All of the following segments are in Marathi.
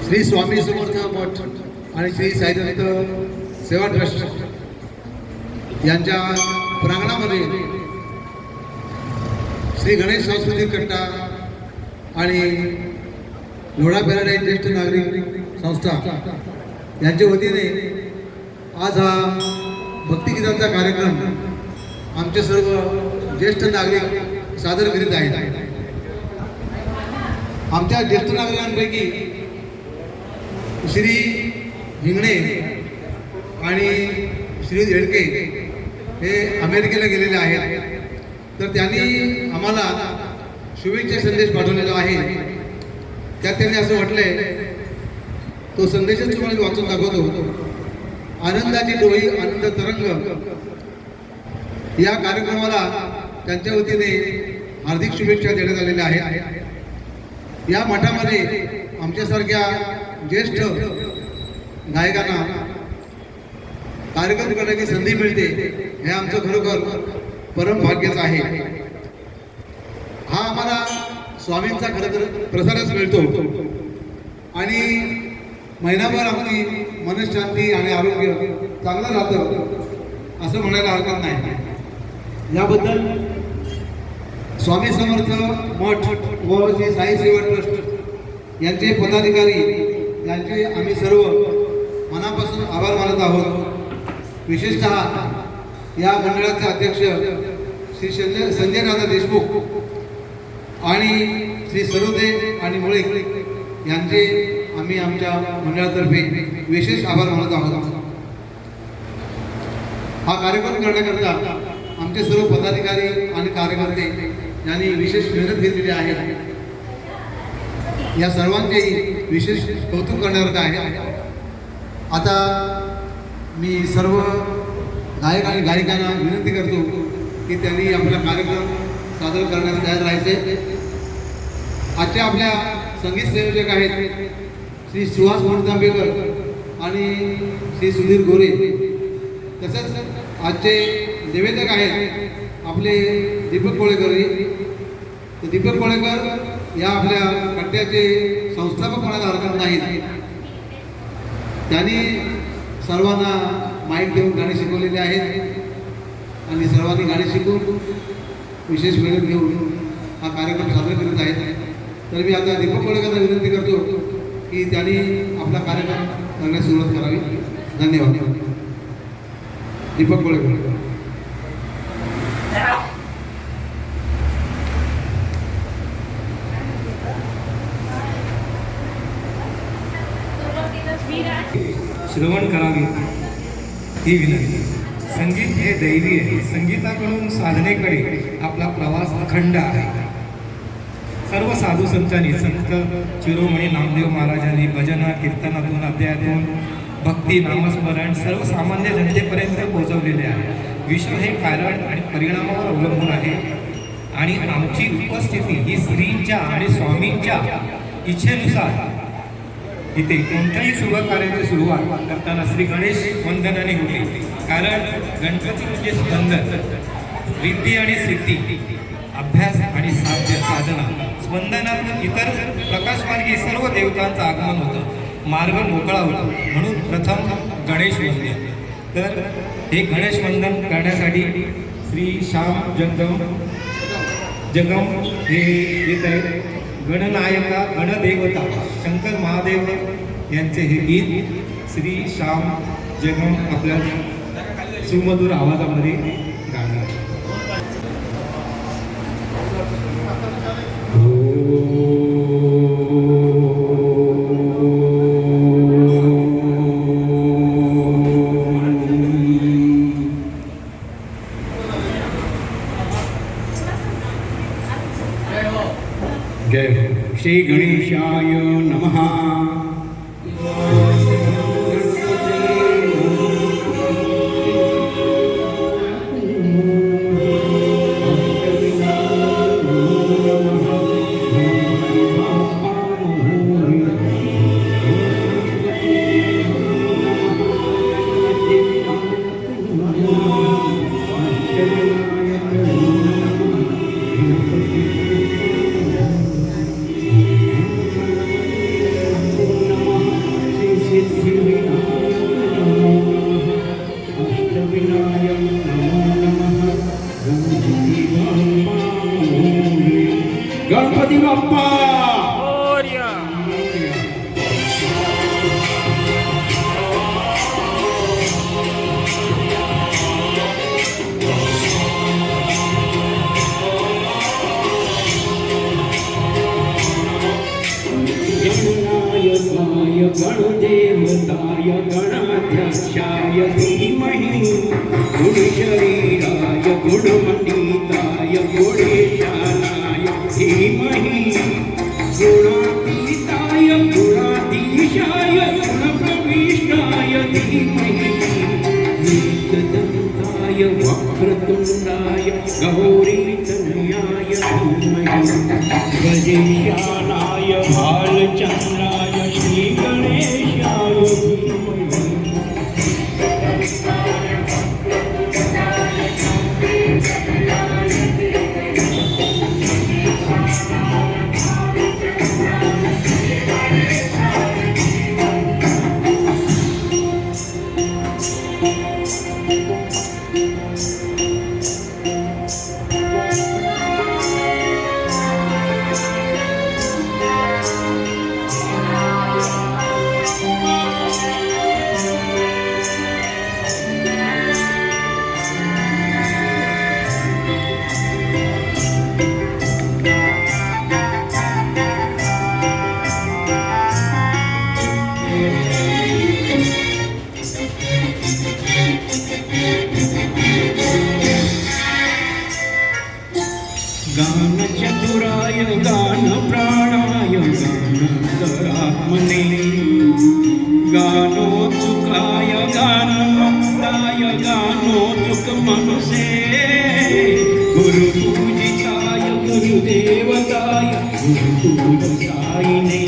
श्री स्वामी समर्थ मठ आणि श्री साईदत्त सेवा ट्रस्ट यांच्या प्रांगणामध्ये श्री गणेश सांस्कृतिक कट्टा आणि लोढा पॅराडाईज ज्येष्ठ नागरिक संस्था यांच्या वतीने आज हा भक्तिगीतांचा कार्यक्रम आमचे सर्व ज्येष्ठ नागरिक सादर करीत आहेत. आमच्या ज्येष्ठ नागरिकांपैकी श्री हिंगणे आणि श्री येडके हे अमेरिकेला गेलेले आहेत, तर त्यांनी आम्हाला शुभेच्छा संदेश पाठवलेला आहे. त्यात त्यांनी असं म्हटलंय, तो संदेशच तुम्हाला वाचून दाखवतो. आनंदाची डोई आनंद तरंग या कार्यक्रमाला त्यांच्या वतीने हार्दिक शुभेच्छा देण्यात आलेल्या आहेत. या मठामध्ये आमच्यासारख्या ज्येष्ठ गायकांना कार्यक्रम करण्याची संधी मिळते, हे आमचं खरोखर परम भाग्यच आहे. हा आम्हाला स्वामींचा खरं तर प्रसारच मिळतो आणि महिनाभर आमची मनशांती आणि आरोग्य चांगलं राहतं असं म्हणायला हरकत नाही. याबद्दल स्वामी समर्थ मठ व श्री साई सेवा ट्रस्ट यांचे पदाधिकारी यांचे आम्ही सर्व मनापासून आभार मानत आहोत. विशेषतः या मंडळाचे अध्यक्ष श्री संजय दादा देशमुख आणि श्री सरोदे आणि मुळे यांचे आम्ही आमच्या मंडळातर्फे विशेष आभार मानत आहोत. हा कार्यक्रम करण्याकरता आमचे सर्व पदाधिकारी आणि कार्यकर्ते यांनी विशेष मेहनत घेतलेली आहे. या सर्वांचे विशेष कौतुक करण्यासारखं आहे. आता मी सर्व गायक आणि गायिकांना विनंती करतो की त्यांनी आपला कार्यक्रम सादर करण्यास तयार राहायचे. आजच्या आपल्या संगीत संयोजक आहेत श्री सुहास मोठतांबेकर आणि श्री सुधीर गोरे. तसंच आजचे निवेदक आहेत आपले दीपक कोळेकर. दीपक कोळेकर या आपल्या कट्ट्याचे संस्थापक म्हणायला हरकत नाहीत. त्यांनी सर्वांना माईक देऊन गाणी शिकवलेले आहेत आणि सर्वांनी गाणी शिकून विशेष मेहनत घेऊन हा कार्यक्रम सादर करीत आहेत. तर मी आता दीपक कोळेकरांना विनंती करतो की त्यांनी आपला कार्यक्रम करण्यास सुरुवात करावी. धन्यवाद. दीपक कोळेकर. श्रवण करावे ही विनंती. संगीत हे दैवी आहे. संगीताकडून साधनेकडे आपला प्रवास अखंड आहे. सर्व साधू संतांनी, संत शिरोमणी नामदेव महाराजांनी भजन कीर्तनातून अध्यायातून भक्ती नामस्मरण सर्वसामान्य जनतेपर्यंत पोहोचवलेले आहे. विश्व हे कारण आणि परिणामावर अवलंबून आहे आणि आमची उपस्थिती ही श्रींच्या आणि स्वामींच्या इच्छेनुसार इथे कोणत्याही शुभ कार्याची सुरुवात करताना श्री गणेश वंदनाने होते. कारण गणपती म्हणजे स्पंदन, रिद्धी आणि सिद्धी, अभ्यास आणि साधना. स्पंदनातून इतर प्रकाशमार्गी सर्व देवतांचं आगमन होतं, मार्ग मोकळा होतो. म्हणून प्रथम गणेश वंदन. तर हे गणेश वंदन करण्यासाठी श्री श्याम जगम हे येत आहेत. गणनायका गणदेवता शंकर महादेव यांचे हे गीत श्री श्याम जगम आपल्या सुमधुर आवाजामध्ये गाणार. श्री गणेशाय नमः. गणपती बाप्पा गणनायकाय गणदेवताय गणाध्यक्षाय धीमहि गुणशरीराय गुणमण्डिताय गुणेशानाय धीमहि गुणातीताय गुणाधीशाय गुणप्रविष्टाय धीमहि एकदन्ताय वक्रतुण्डाय गौरीतनयाय धीमहि गजेशानाय भालचन्द्राय श्रीगणेशाय धीमहि गानचतुराय गानप्राणाय गानन्तरात्मने गानोत्सुकाय गानमत्ताय गानोत्सुकमनसे गुरुपूजिताय गुरुदेवताय गुरुपूजसायिने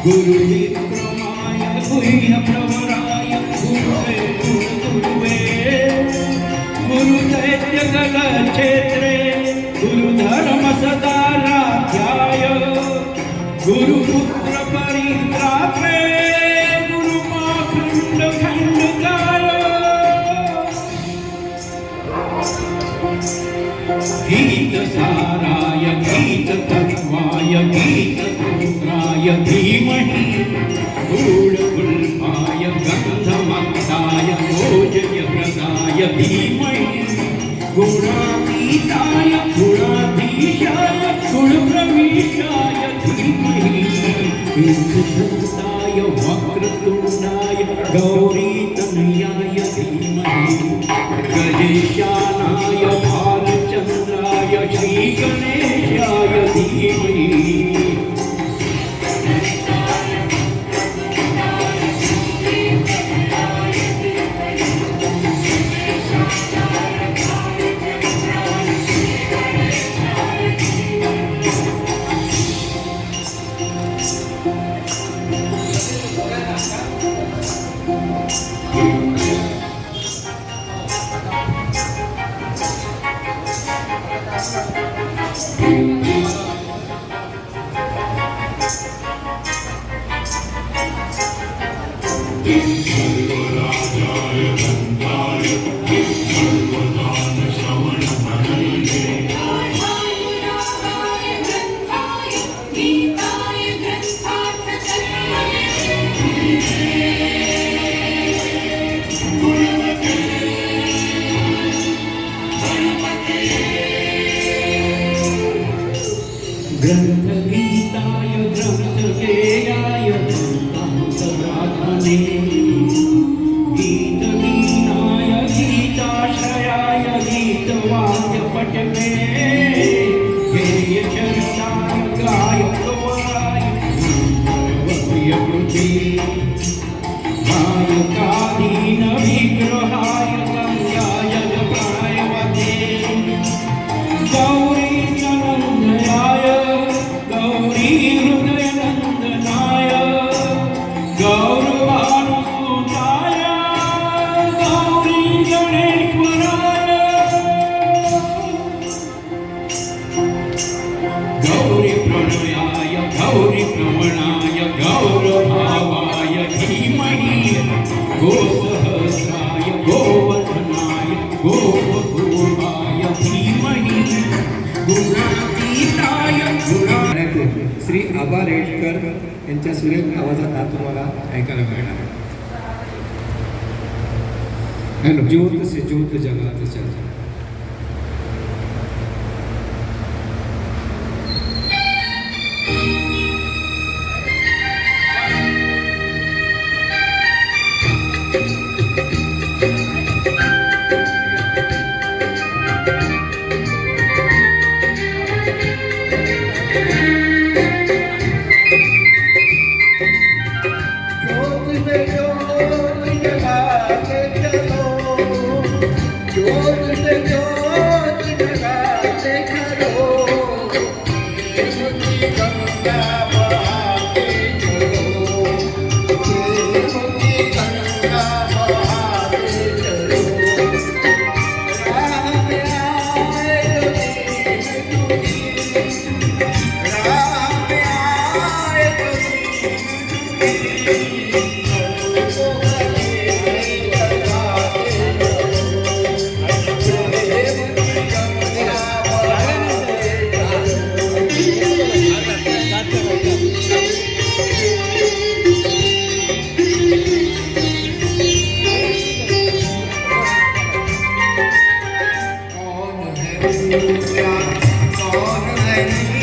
गुरुविक्रमाय गुह्यप्रवराय गुरुवे गुरुवे गुरुदैत्यगलक्षेत्रे गुरुधर्म सदाराध्याय गुरुपुत्र परित्रात्रे गुरुमाखण्ड खण्डकाय गीतसाराय गीततत्त्वाय गीतपुत्राय धीमहि गूढगुल्फाय गन्धमत्ताय भोजयव्रताय धीमहि गुणातीताय गुणाधीशाय गुणप्रविष्टाय धीमहि एकदन्ताय वक्रतुण्डाय गौरीतनयाय धीमहि गजेशानाय भालचन्द्राय श्रीगणेशाय धीमहि ग्रंथगीताय ग्रंथगेयाय ग्रंथान्तरात्मने गीतगीनाय गीताश्रयाय गीतवाद्यपटवे गेयचरिताय गायकवराय गायकवृते गायकादीन विग्रहाय गङ्गाय प्राणवते गौरी सनन्दयाय गौरी हृदयनन्दनाय गौरवानुसूताय गौरी गणेश्वराय गौरी प्रणयाय गौरी प्रवणाय गौरभावाय धीमहि गोसहस्राय गोवर्धनाय गोपपूर्वाय धीमहि गुणातीताय आबा रेडकर यांच्या सुरेख आवाजात हा तुम्हाला ऐकायला मिळणार आहे. हॅलो. ज्योत से ज्योत जगात चल. कौन है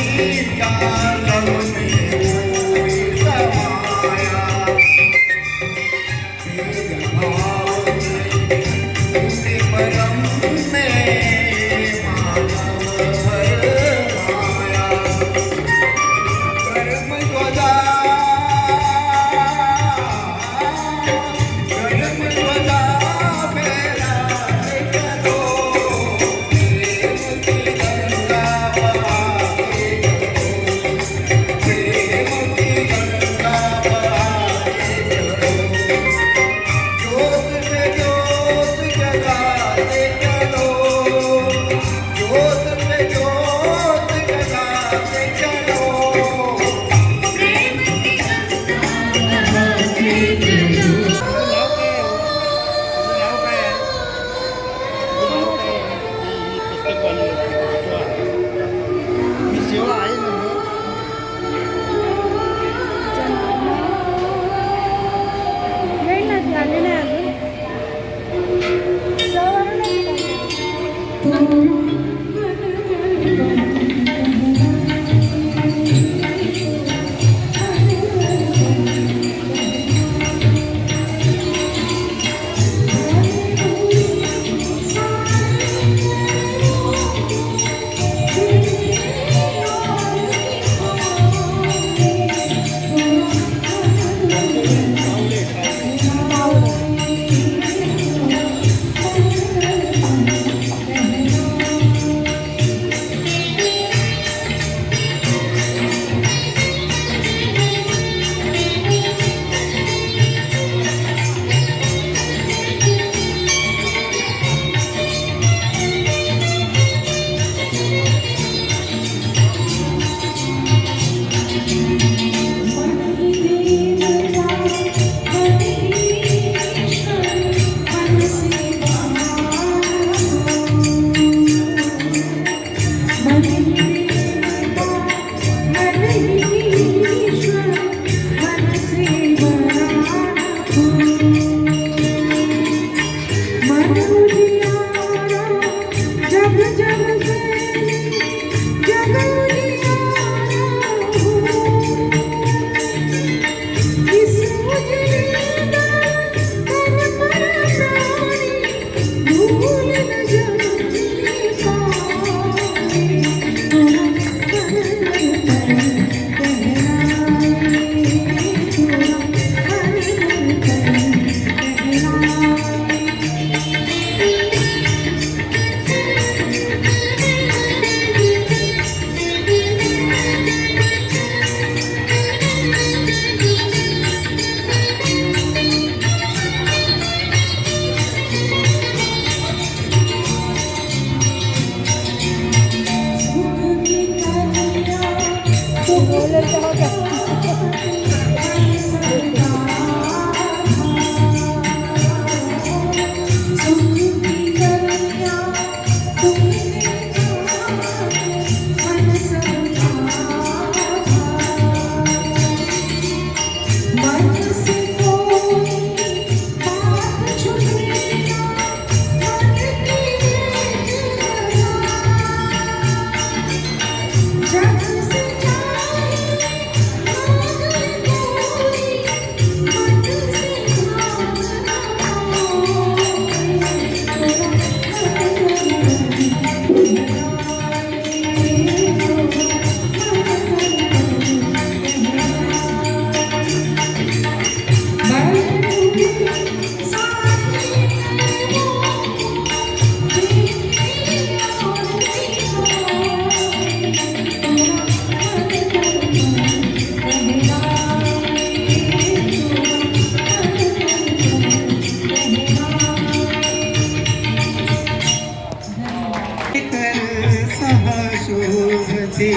शोभती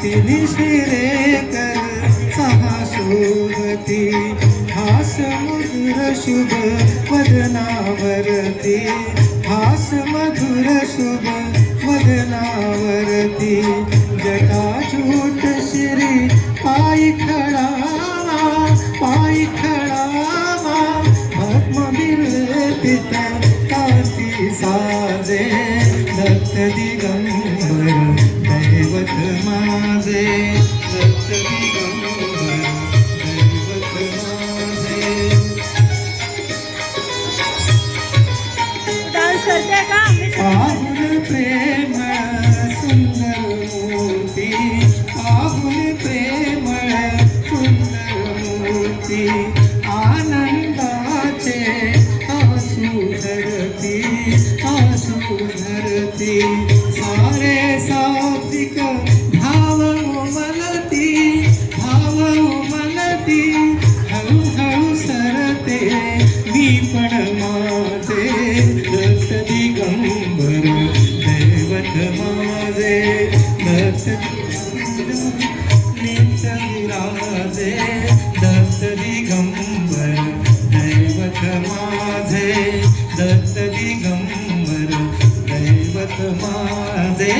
तिन्ही शिरे कर सहा शोभती हास मधुर शुभ वदनावरती हास मधुर शुभ वदनावरती जटाजूट श्री पायी खळावा भस्म बिरपित कांती साजे दत्त दिगंबर दैवत माझे दत्त दिगंबर दैवत माझे. डान्स करते का पाहुन प्रेमळ सुंदर मूर्ती पाहुन प्रेमळ सुंदर मूर्ती आनंदाचे आसू धरती सारे सात्विक भाव उमलती हळूहळू सरते मी पण माझे दत्त दिगंबर दैवत माझे दत्त नित्य विराजे दत्त दिगंबर दैवत माझे दत्त दिगंबर दैवत माझे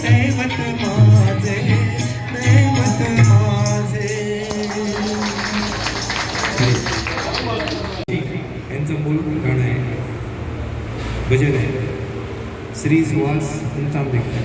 दैवत माझे दैवत माझे. यांचं मूळ गाणं आहे, भजन आहे, श्री सुहास तांबेकर.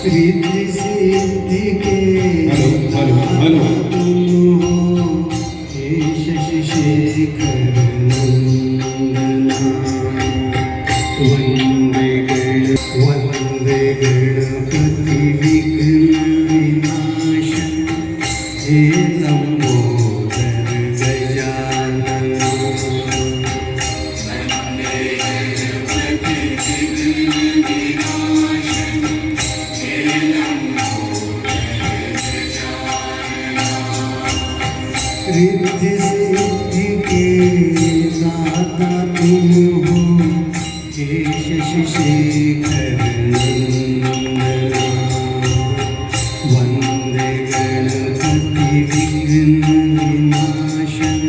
रिद्धि सिद्धि के हॅलो हे शशि शेखर नंदना वंदे गणपति विघ्न विनाशन हे लंबोदर गजानन. रिद्धि सिद्धि के दाता तुम हो हे शशि शेखर नंदना वंदे गणपति विघ्न विनाशन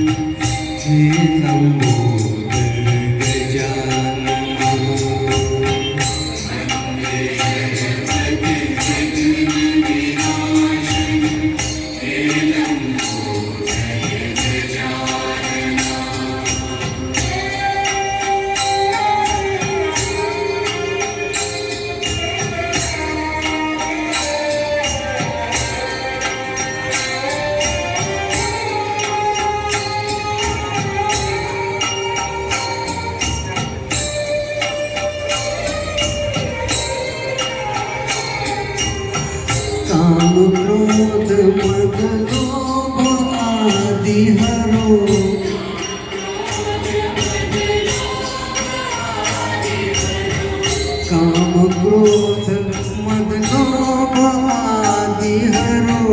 हे लंबोदर गजानन. काम क्रोध मद लोभ आदि हरो काम क्रोध मद लोभ आदि हरो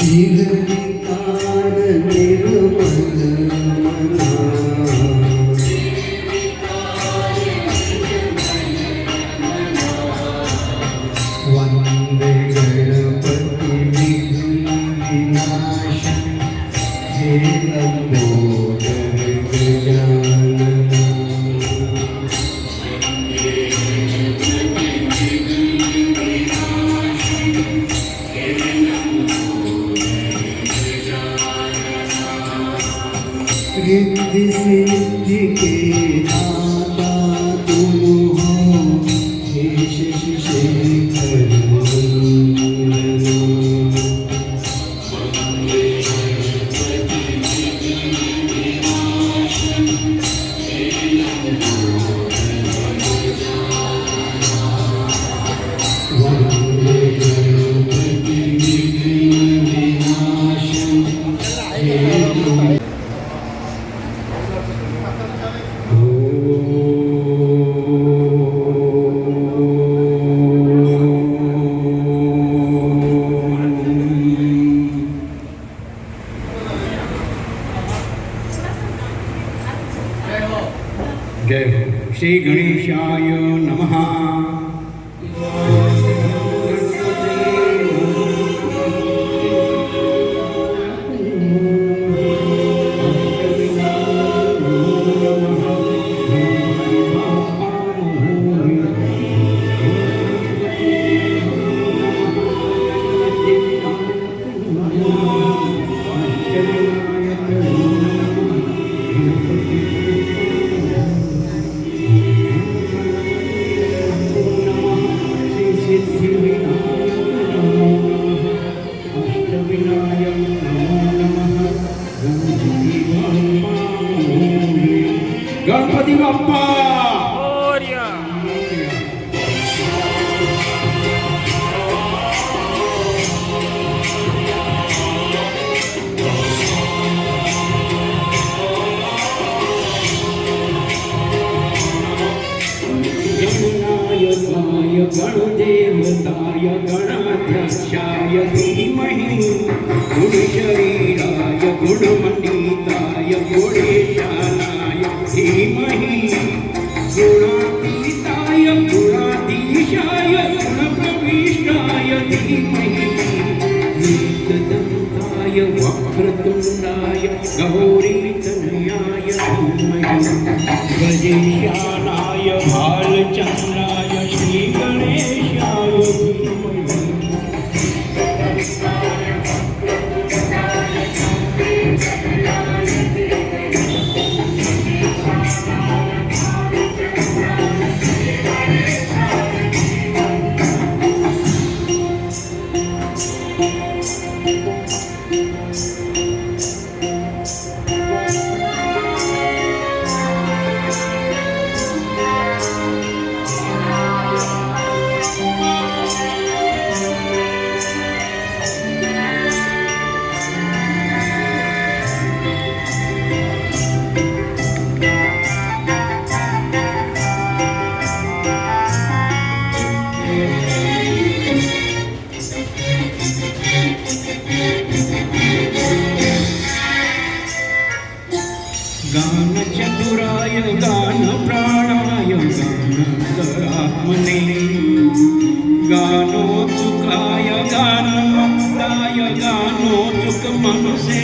निर्विकार निर्मल मना श्री गणेशाय नमः. गणपती बाप्पा गणदेवताय गणाध्यक्षाय धीमहि गुणशरीराय गुणमण्डिताय गुणेशानाय धीमहि गुणातीताय गुणाधीशाय गुणप्रविष्टाय धीमहि एकदन्ताय वक्रतुण्डाय गौरीतनयाय धीमहि गजेशानाय भालचन्द्राय श्रीगणेशाय धीमहि. गानचतुराय गानप्राणाय गानन्तरात्मने गानोत्सुकाय गानमुक्ताय गानोत्सुकमनसे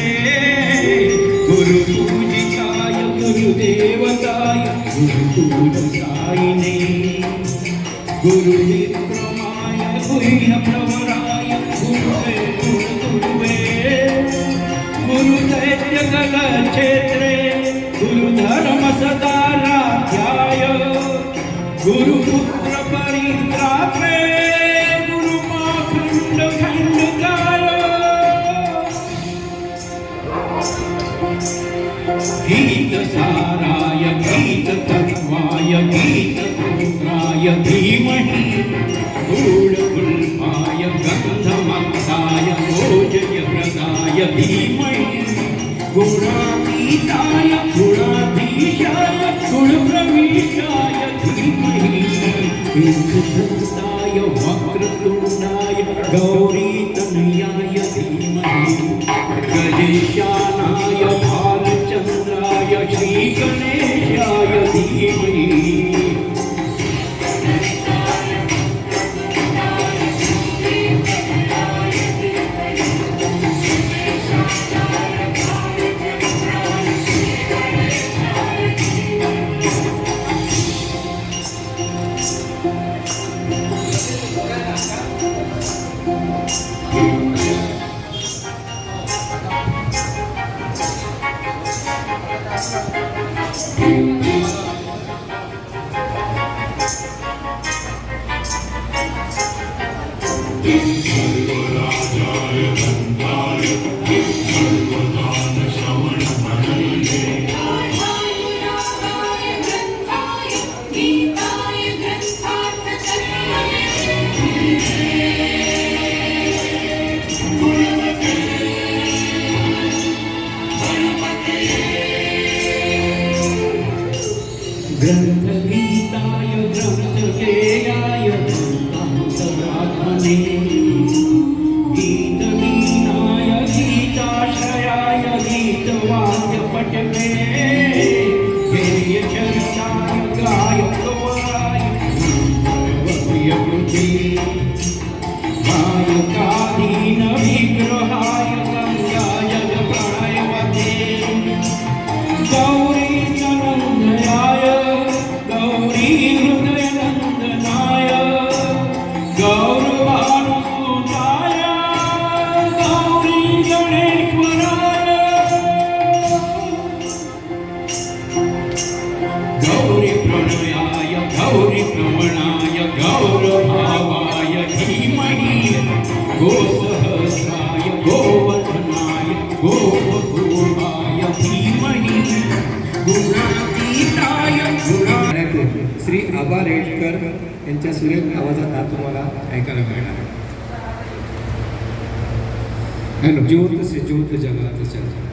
गुरुपूजिताय गुरुदेवताय गुरुपूजसायिने गुरुविक्रमाय गुह्यप्रवराय गुरुवे गुरुवे गुरुदैत्यकलक्षेत्रे गुरुधर्म सदाराध्याय गुरुपुत्र परित्रात्रे गुरुमाखण्ड खण्डकाय गीतसाराय गीततत्त्वाय गीतपुत्राय धीमहि गूढगुल्फाय गन्धमत्ताय भोजयप्रदाय धीमहि गुणातीताय गुणाधीशाय गुणप्रविष्टाय धीमहि एकदन्ताय वक्रतुण्डाय गौरीतनयाय धीमहि गजेशानाय भालचन्द्राय श्रीगणेशाय धीमहि. ग्रंथगीताय ग्रंथगेयाय ग्रंथान्तरात्मने गीतगीनाय गीताश्रयाय गीतवाद्यपटके गेयचरिताय गायक कृते गायकाधीन विग्रहाय गंगाय प्राणवते गौरी सनंदयाय गौरी हृदयनंदनाय गौरवानुसूताय गौरी गणेश्वराय गौरी प्रणयाय गौरी प्रमणाय गौरभावाय धीमहि गोपहस्ताय गोवर्धनाय गोपपूर्वाय धीमहि गुणातीताय गाण्यातून श्री आबा रेडकर यांच्या सुरेख आवाजात हा तुम्हाला ऐकायला मिळणार हॅलो ज्योत से ज्योत जगात चला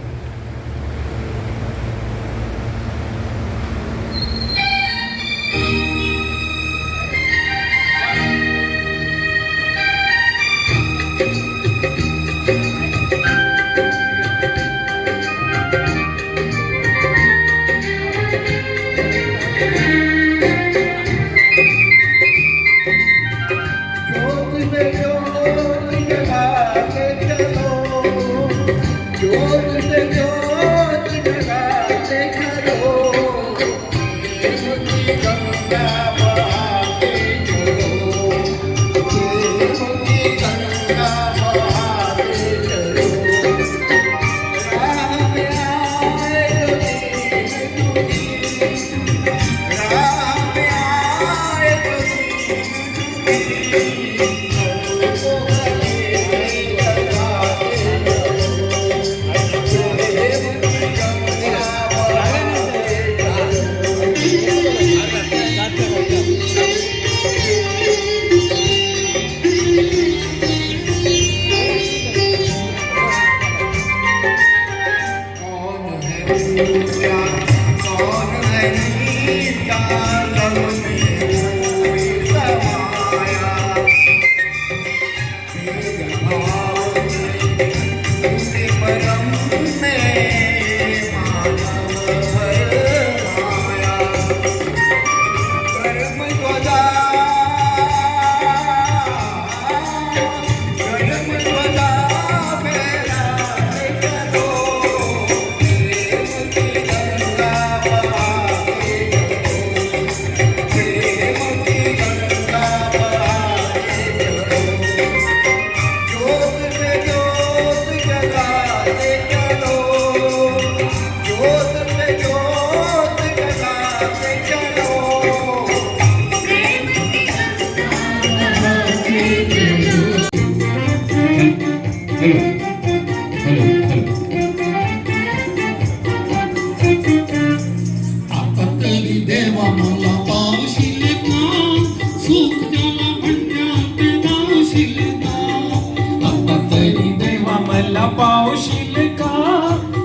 पावशील का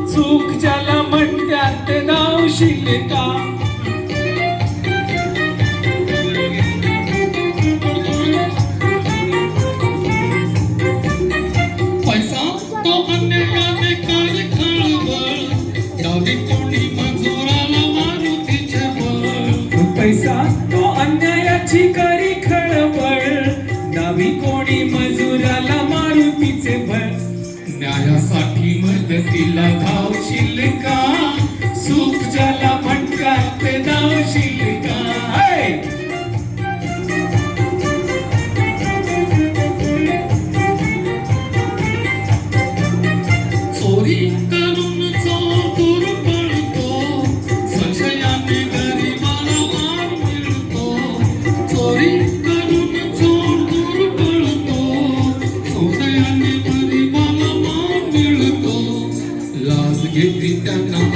सुख ज्याला म्हणत्यात दावशील का पैसा तो अन्यायाने काय खळबळ डावी कोणी मजुराला मारुतीचे बळ पैसा तो अन्यायाची करी खळबळ डावी कोणी मजुराला मारुतीचे बळ न्यायासाठी मदतीला धावशील का सुख ज्याला म्हणतात ते धावशील का चोरी करून चोर दूर पळतो संशयाने गरीबाला मार मिळतो चोरी करून चोर दूर पळतो संशयाने गरीबाला मार मिळतो लाज घेतली त्यांना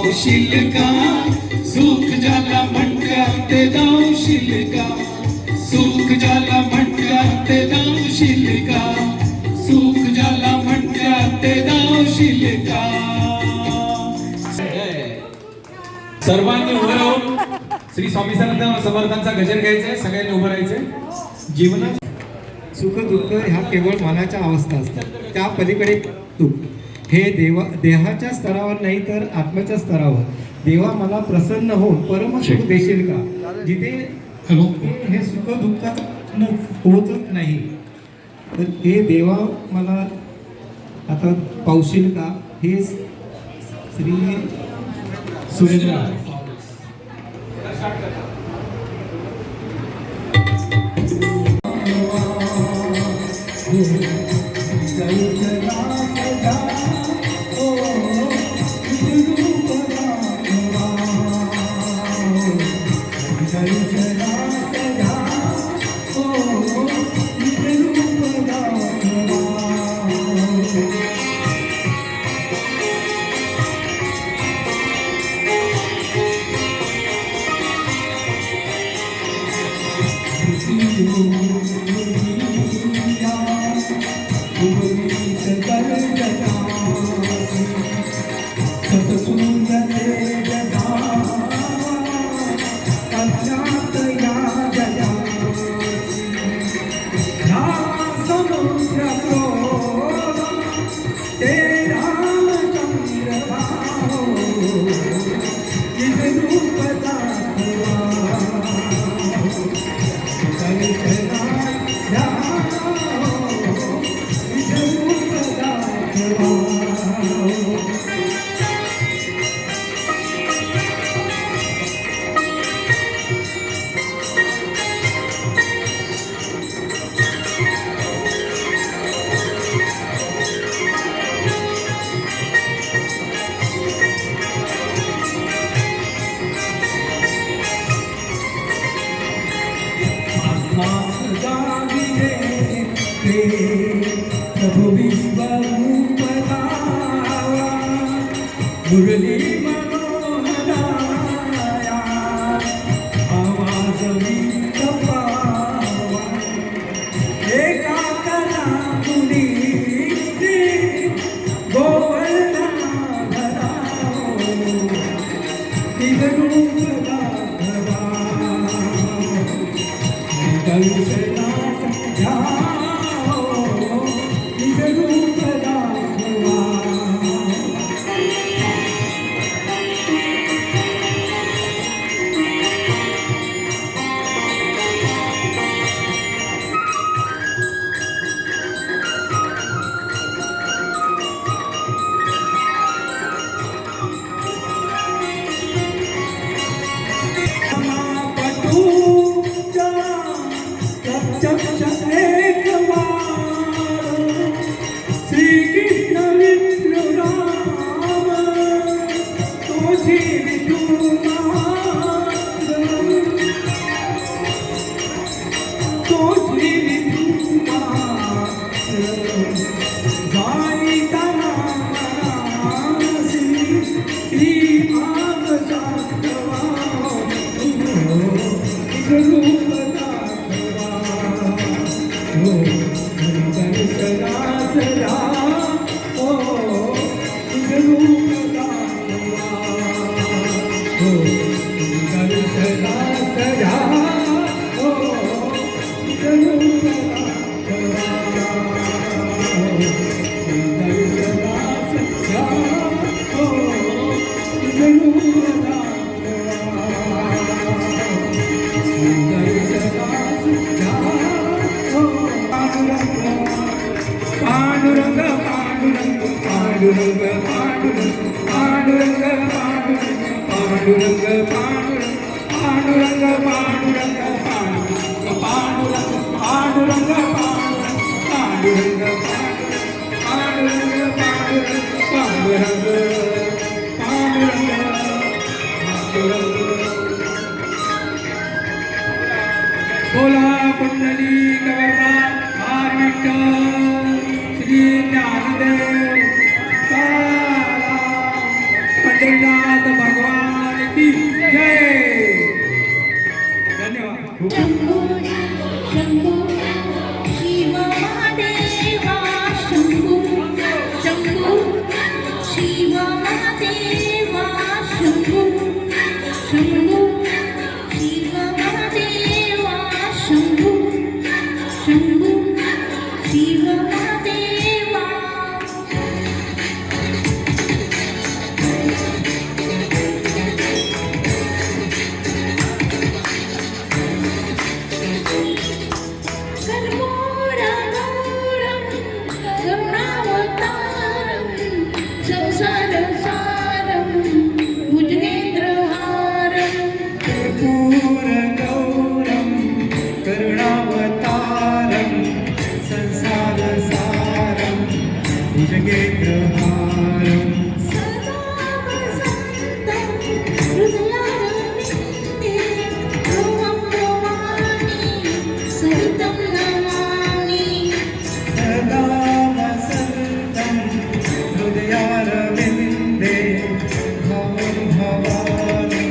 धावशील का सुख ज्याला म्हणतात ते धावशील का सुख ज्याला म्हणतात ते धावशील का सुख ज्याला म्हणतात ते धावशील का. सर्वांनी उभं राहून श्री स्वामी समर्थांचा गजर घ्यायचा. सगळ्यांनी उभं राहायचंय. जीवनात सुख दुःख ह्या केवळ मनाच्या अवस्था असतात. त्या पलीकडे दुःख हे देहाच्या स्तरावर नाही तर आत्म्याच्या स्तरावर. देवा मला प्रसन्न होऊन परम सुख देशील का. जिथे हे सुख दुःखात पोहोचत नाही तर हे देवा मला आता पावशील का. हे श्री सुरेंद्र प्रभु विश्वरूप मुरली मनोहराया आवाज वीत पावा एका कला मुनी गोवर्धना धराओ निज रूप दाखवा दर्शना बोला कुंडली गवर्धा आर विठ्ठल श्री ज्ञानदेव पंढरीनाथ महादेवा शंभू शंभू शिव महादेवा शंभू शंभू शिव महादेवा कर्पूरगौरं करुणावतारं संसारसारं भुजगेन्द्रहारं कर्पूरगौरं करुणावतारं संसारसारं भुजगेन्द्रहारं सदा वसन्तं हृदयारविन्दे ध्रुवं नमामि सहितं नमामि सदा वसन्तं हृदयारविन्दे भवं भवानि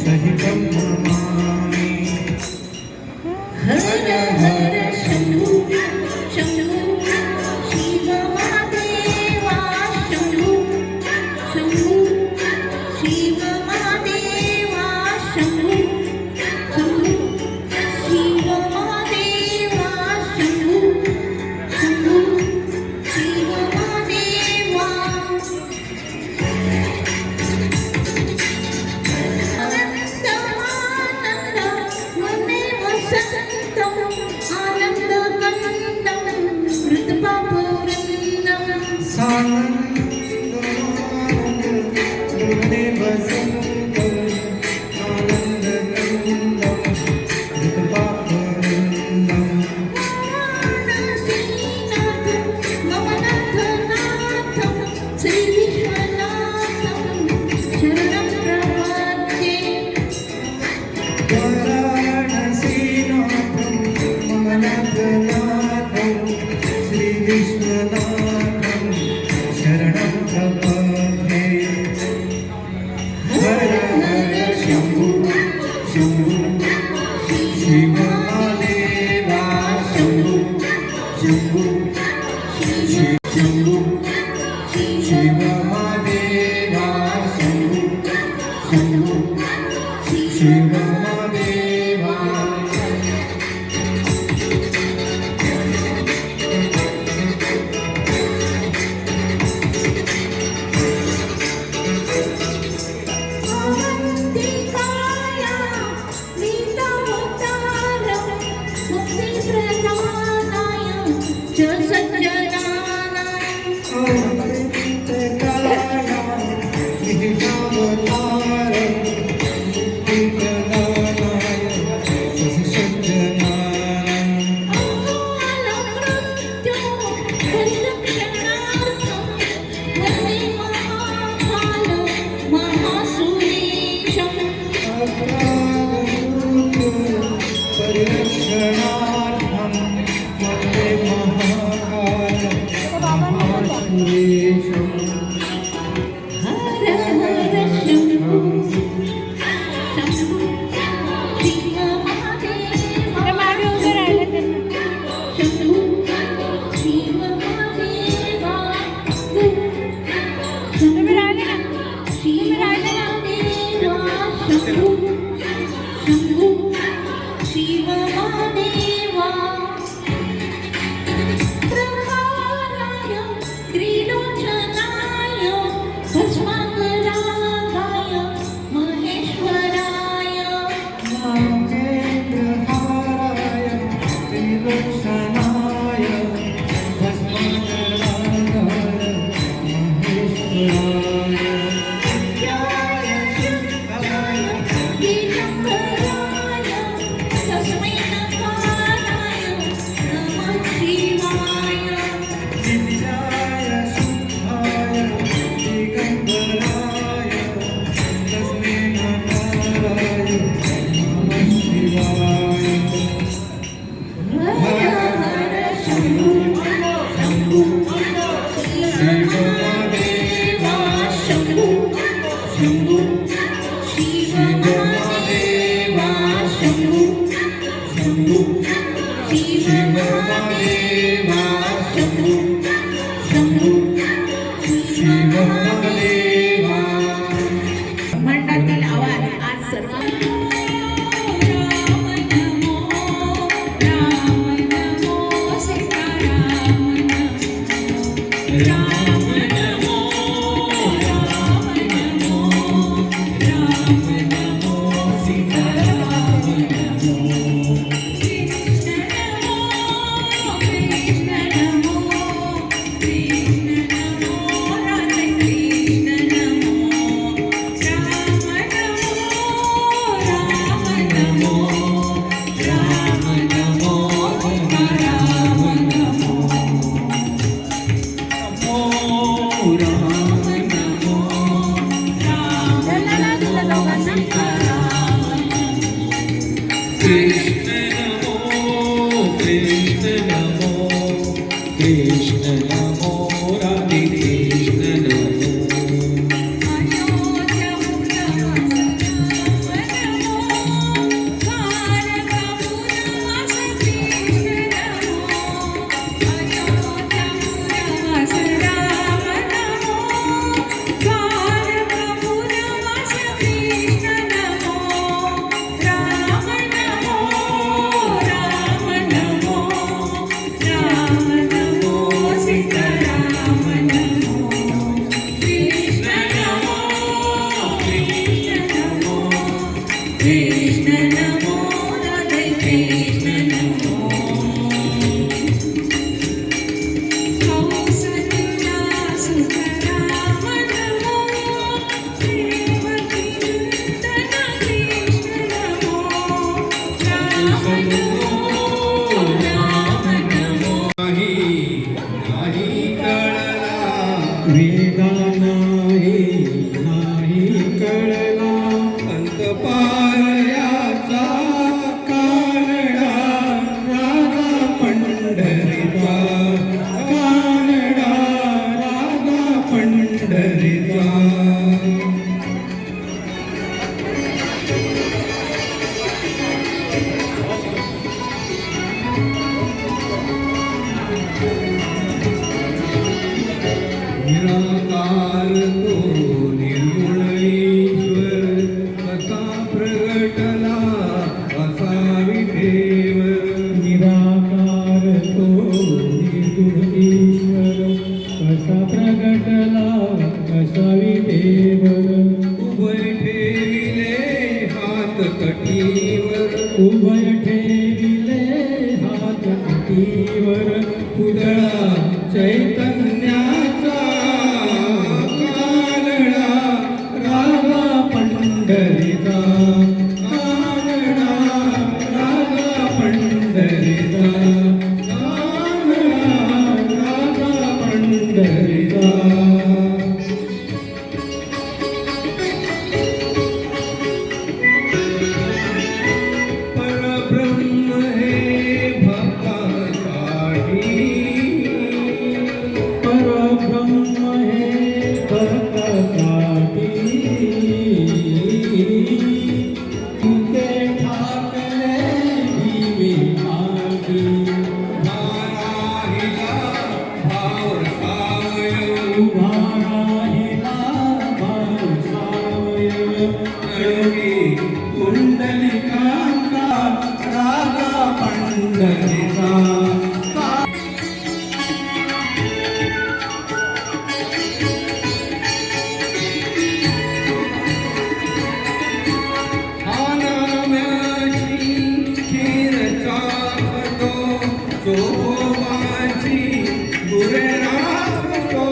सहितं नमामि हर हर शंभू शंभू शिव महादेवा शंभू शंभू शिव महादेवा शंभू शंभू शिव महादेवा शंभू शंभू शिव महादेवा आनंदमानंद मने वसंतं आनंदकन्दं हृदपापुरन्दं सानन्दमानन्दे वसन्तं आनन्दकन्दं हृदपापुरन्दं वाराणसीनाथं मम नाथनाथं श्रीविश्वनाथं शरणं प्रपद्ये वाराणसीनाथं मम नाथनाथं श्रीविश्वनाथं शरणं प्रपद्ये हर हर शंभू शंभू शिव महादेवा शंभू शंभू शंभू शिव महादेवा शंभू शंभू शिव महादेवा अवन्तिकाया नीतावतारं मुक्तिप्रदानाय च सज्जनानां अकालमृत्यो परिरक्षणार्थं वन्दे महाकाल महासुरेशम् परिरक्षणार्थं वन्दे महाकाल महासुरेशम् हर हर शंभू शंभू शिव महादेवा शंभू शिव महादेवा शिव महादेवा शंभू शंभू शिव महादेवा प्रभाराय त्रिलोचनाय कृष्ण नमो कृष्ण नमो कृष्ण नमो राधे कृष्ण नमो कृष्ण नमो राधे कृष्ण नमो कौसल्या सुतराम नमो देवकी नंदन कृष्ण नमो राम नमो राम नमो नाही कळला वेदा नाही कळला अंतपारयाचा कानडा राधा पंढरीचा कानडा राधा पंढरीचा निराकार तो निर्गुण ईश्वर कसा प्रगटला असा विठेव निराकार तो निर्गुण ईश्वर कसा प्रगटला कसावी देवर उभय ठेविले हात कटीवर उभय ठेविले हात कटीवर उदळा चैतन्याचा कानडा राधा पंढरीचा कानडा राधा पंढरीचा कानडा राधा पंढरीचा परब्रह्म हे भक्तासाठी परब्रह्म हे भक्तासाठी तुझे ठाकले दिवे आगी राहिला भाव सावयव उभा राहिला भाव सावयव योगी कुंडलिकांचा राधा पंढरीचा नाम्याची खीर चालतो चोबाची गुरे राखतो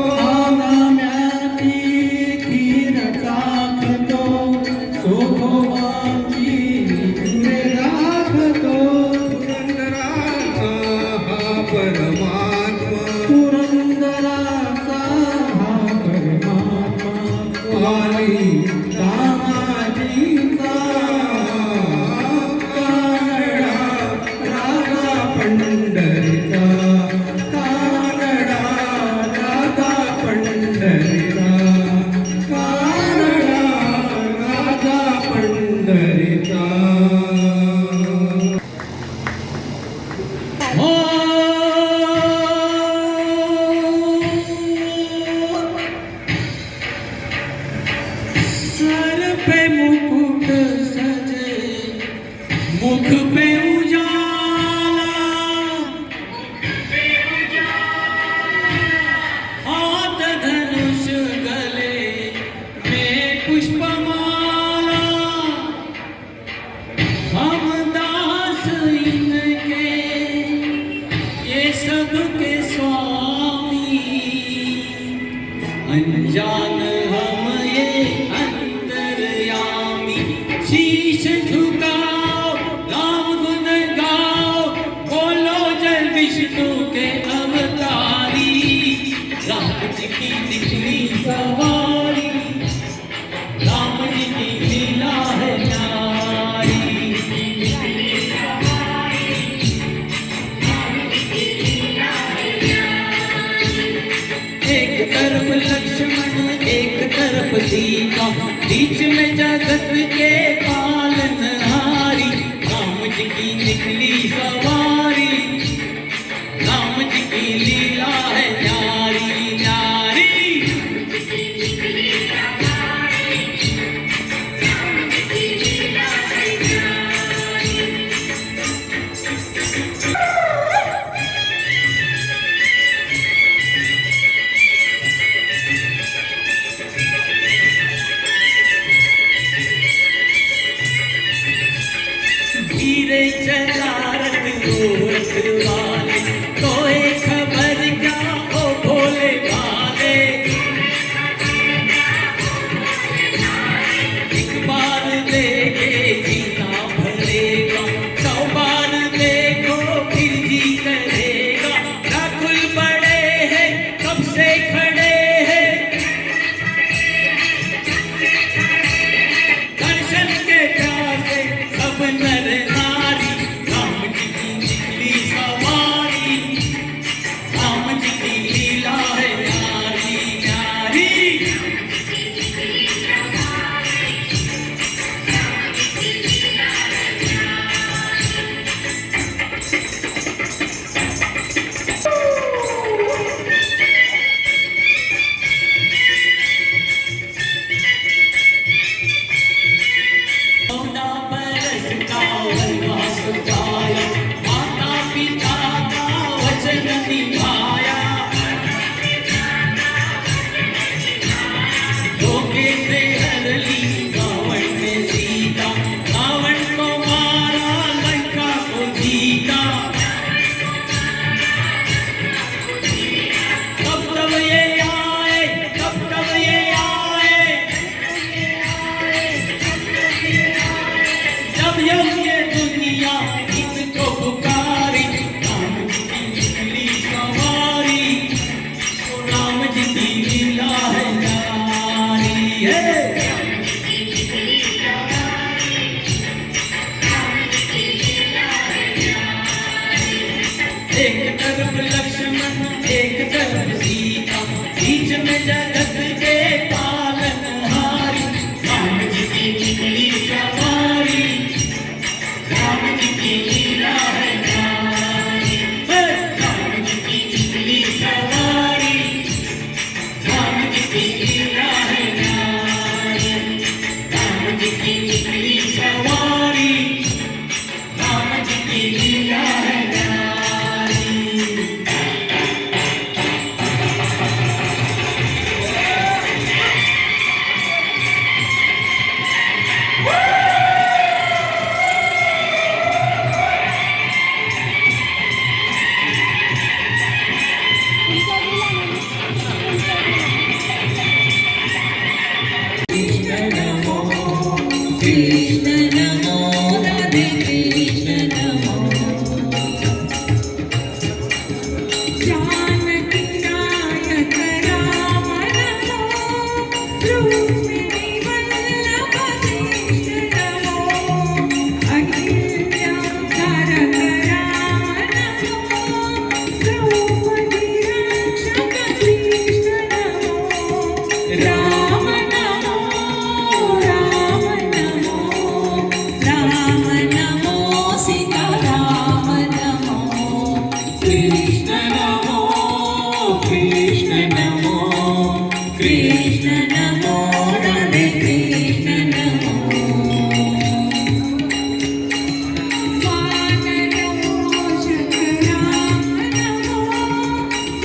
अनजान हम ये अंतर्यामी शीश झुकाओ राम गुण गाओ बोलो जय विष्णु के अवतारी राम जी की निकली सवारी राम जी की लीला है न्यारी एक तरफ लक्ष्मण एक तरफ सीता बीच में जगत के पालनहारी राम जी की निकली सवारी राम जी की लीला है न्यारी न्यारी धीरे चला रथ ओरथ वाले कोई खबर क्या ओ भोले भाले एक बार देखे जीना भरेगा 100 बार देखो फिर जी करेगा व्याकुल पड़े हैं कब से खड़े हैं दर्शन के प्यासे सब नर नारी राम जी की निकली सवारी राम जी की लीला है न्यारी न्यारी चौदह बरस का वनवास पाया माता पिता का वचन निभाया धोखे से हर ली रावण ने सीता रावण को मारा लंका को जीता तब तब ये आए तब तब ये आए जब ये दुनिया इनको पुकारी राम जी की निकली सवारी तो राम जी की लीला है न्यारी है एक तरफ लक्ष्मण एक तरफ सीता बीच में जगत के पालनहारी राम जी की निकली सवारी राम जी की लीला है न्यारी राम जी की निकली सवारी राम जी की लीला है न्यारी राम जी की निकली सवारी राम जी की लीला है न्यारी कृष्ण नमो कृष्ण नमो राधे कृष्ण नमो जानकी नायक राम नमो रुक्मिणी वल्लभ कृष्ण नमो अहिल्या तारक राम नमो द्रौपदी रक्षक कृष्ण नमो राम नमो राम नमो राम नमो सीता राम नमो कृष्ण नमो कृष्ण नमो कृष्ण नमो राधे कृष्ण नमो वानरोषक राम नमो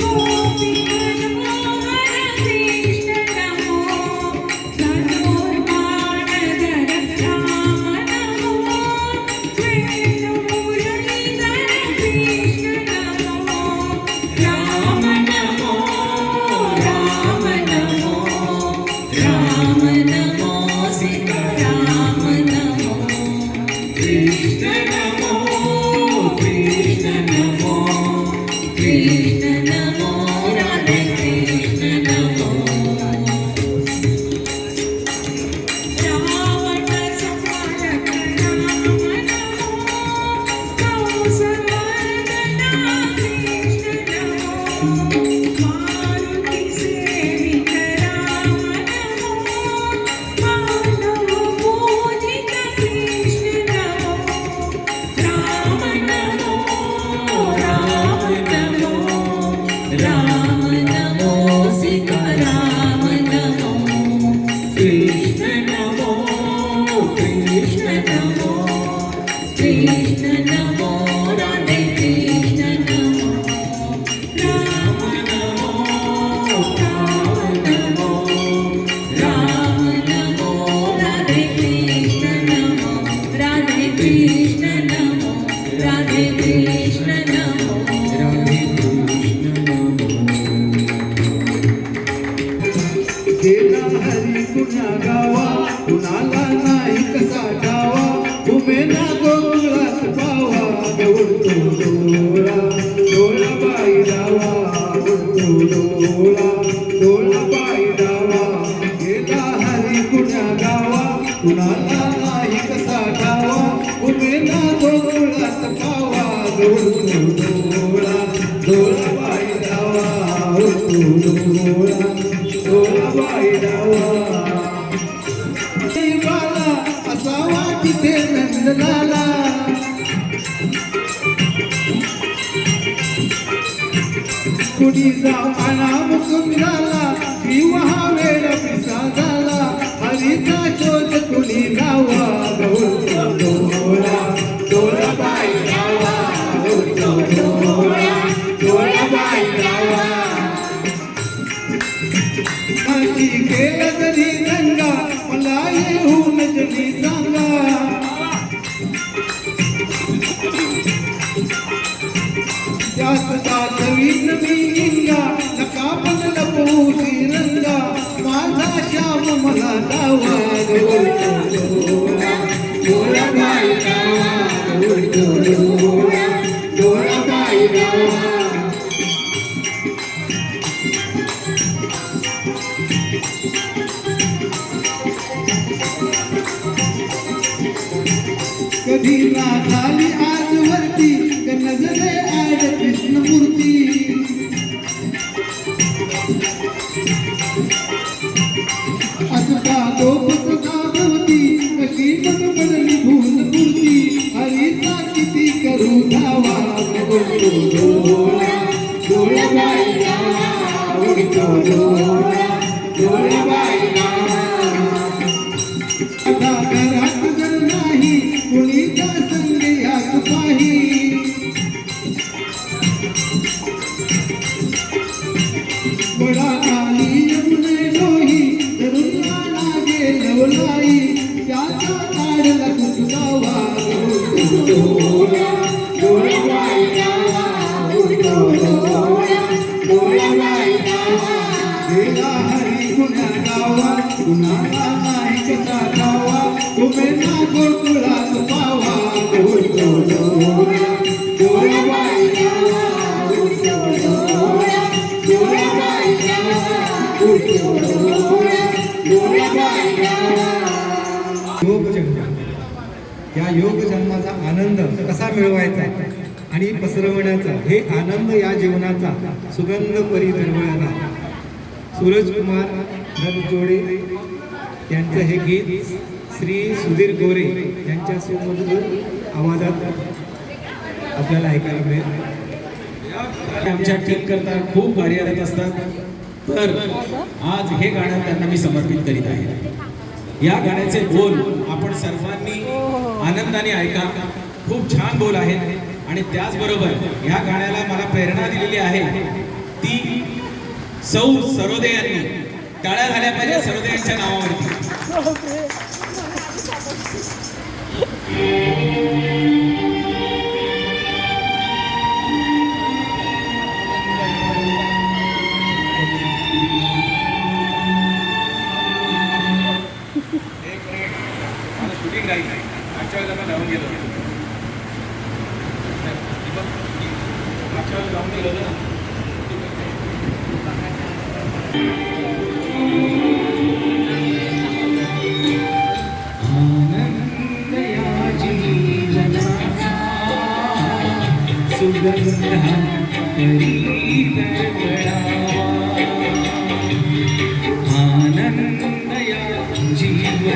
गोपी मनोहर कृष्ण नमो राम नमो सीताराम नमो कृष्ण नमो कृष्ण नमो कृष्ण नमो राधे कृष्ण नमो रावण संहारक राम नमो कंसवर्धना कृष्ण नमो मारुति सेवित राम नमो मानव पूजित कृष्ण नमो राम नमो राम नमो सीताराम नमो कृष्ण नमो कृष्ण नमो कृष्ण नमो राधे कृष्ण नमो राम नमो राम नमो राधे कृष्ण नमो राधे कृष्ण नमो राधे कृष्ण नमो राधे कृष्ण गेला हरी कुणा गावा कुणाला नाही कसा गावा उमेना गोकुळात पावा उडतो डोळा डोळा बाई डावा उडतो डोळा डोळा बाई डावा गेला हरी कुणा गावा कुणाला नाही कसा गावा उमेना गोकुळात पावा उडतो डोळा डोळा बाई डावा उडतो डोळा डोळा बाई डावा बाला असावा तिथे नंदलाला कुणी जाव आणा मुकुंदाला किंवा वेळ पिसादाला हरीचा शोध कुणी गावा गौरतो डोळा डोळा बाई डावा गौरतो डोळा डोळा बाई डावा माझी गेला तरी गंगा मला येऊन जरी सांगा त्यात दाखवीन मी इंगा नका पण लपवू रंगा माझा श्याम मला डावा गौरतो डोळा डोळा बाई डावा गौरतो डोळा डोळा बाई डावा कधी राधाली आजवरती क नजरे आड कृष्णमूर्ती असता गोपत गावती कशी मन बदली भूल मूर्ती हरीचा किती करू धावा उडतो डोळा डोळा बाई डावा उडतो डोळा डोळा बाई डावा आता घरात जर नाही कुणीचा संग यात पाही बडा खाली यमुने डोही धरून लागे लवलाई त्याचा काढला कुसगावा डोळा डोळा बाई डावा उडतो डोळा डोळा बाई डावा गेला हरी कुणा गावा कुणाला नाही कसा गावा उमेना गोकुळात पावा उडतो डोळा डोळा बाई डावा उडतो डोळा डोळा बाई डावा उडतो डोळा डोळा बाई डावा योग जन्म या योग जन्माचा आनंद कसा मिळवायचा आणि पसरवण्याचा हे आनंद या जीवनाचा सुगंध परी दरवळला सूरज कुमार नरजोडे यांचं हे गीत श्री सुधीर गोरे यांच्या सुमधुर आवाजात आपल्याला ऐकायला मिळेल. आमच्या टीम करता खूप कार्यरत असतात. तर आज हे गाणं त्यांना मी समर्पित करीत आहे. या गाण्याचे बोल आपण सर्वांनी आनंदाने ऐका. खूप छान बोल आहेत आणि त्याचबरोबर ह्या गाण्याला मला प्रेरणा दिलेली आहे ती सौ सरोदे यांनी. टाळ्या झाल्या पाहिजे सरोदे यांच्या नावावरती.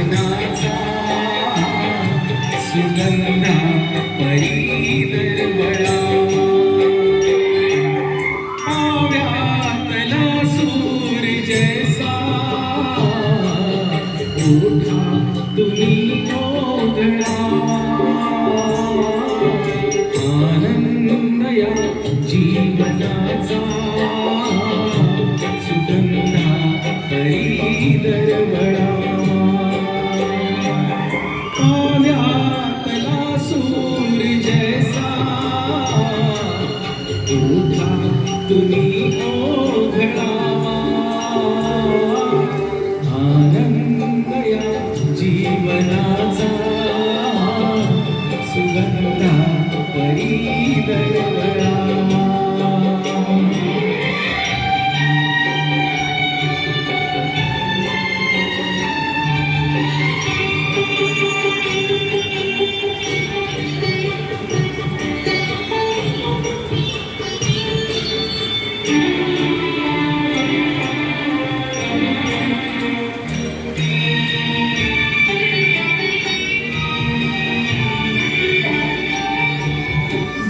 जीवनाचा सुगंधा परी दरवळावा आव्यातला सूर्य जैसा ओठा तुम्ही ओघळावा आनंद या जीवनाचा सुगंधा परी दरवळावा पाण्यातला सूर्य जैसा ओठा तुम्ही ओघळावा आनंद या जीवनाचा सुगंधा परी दरवळावा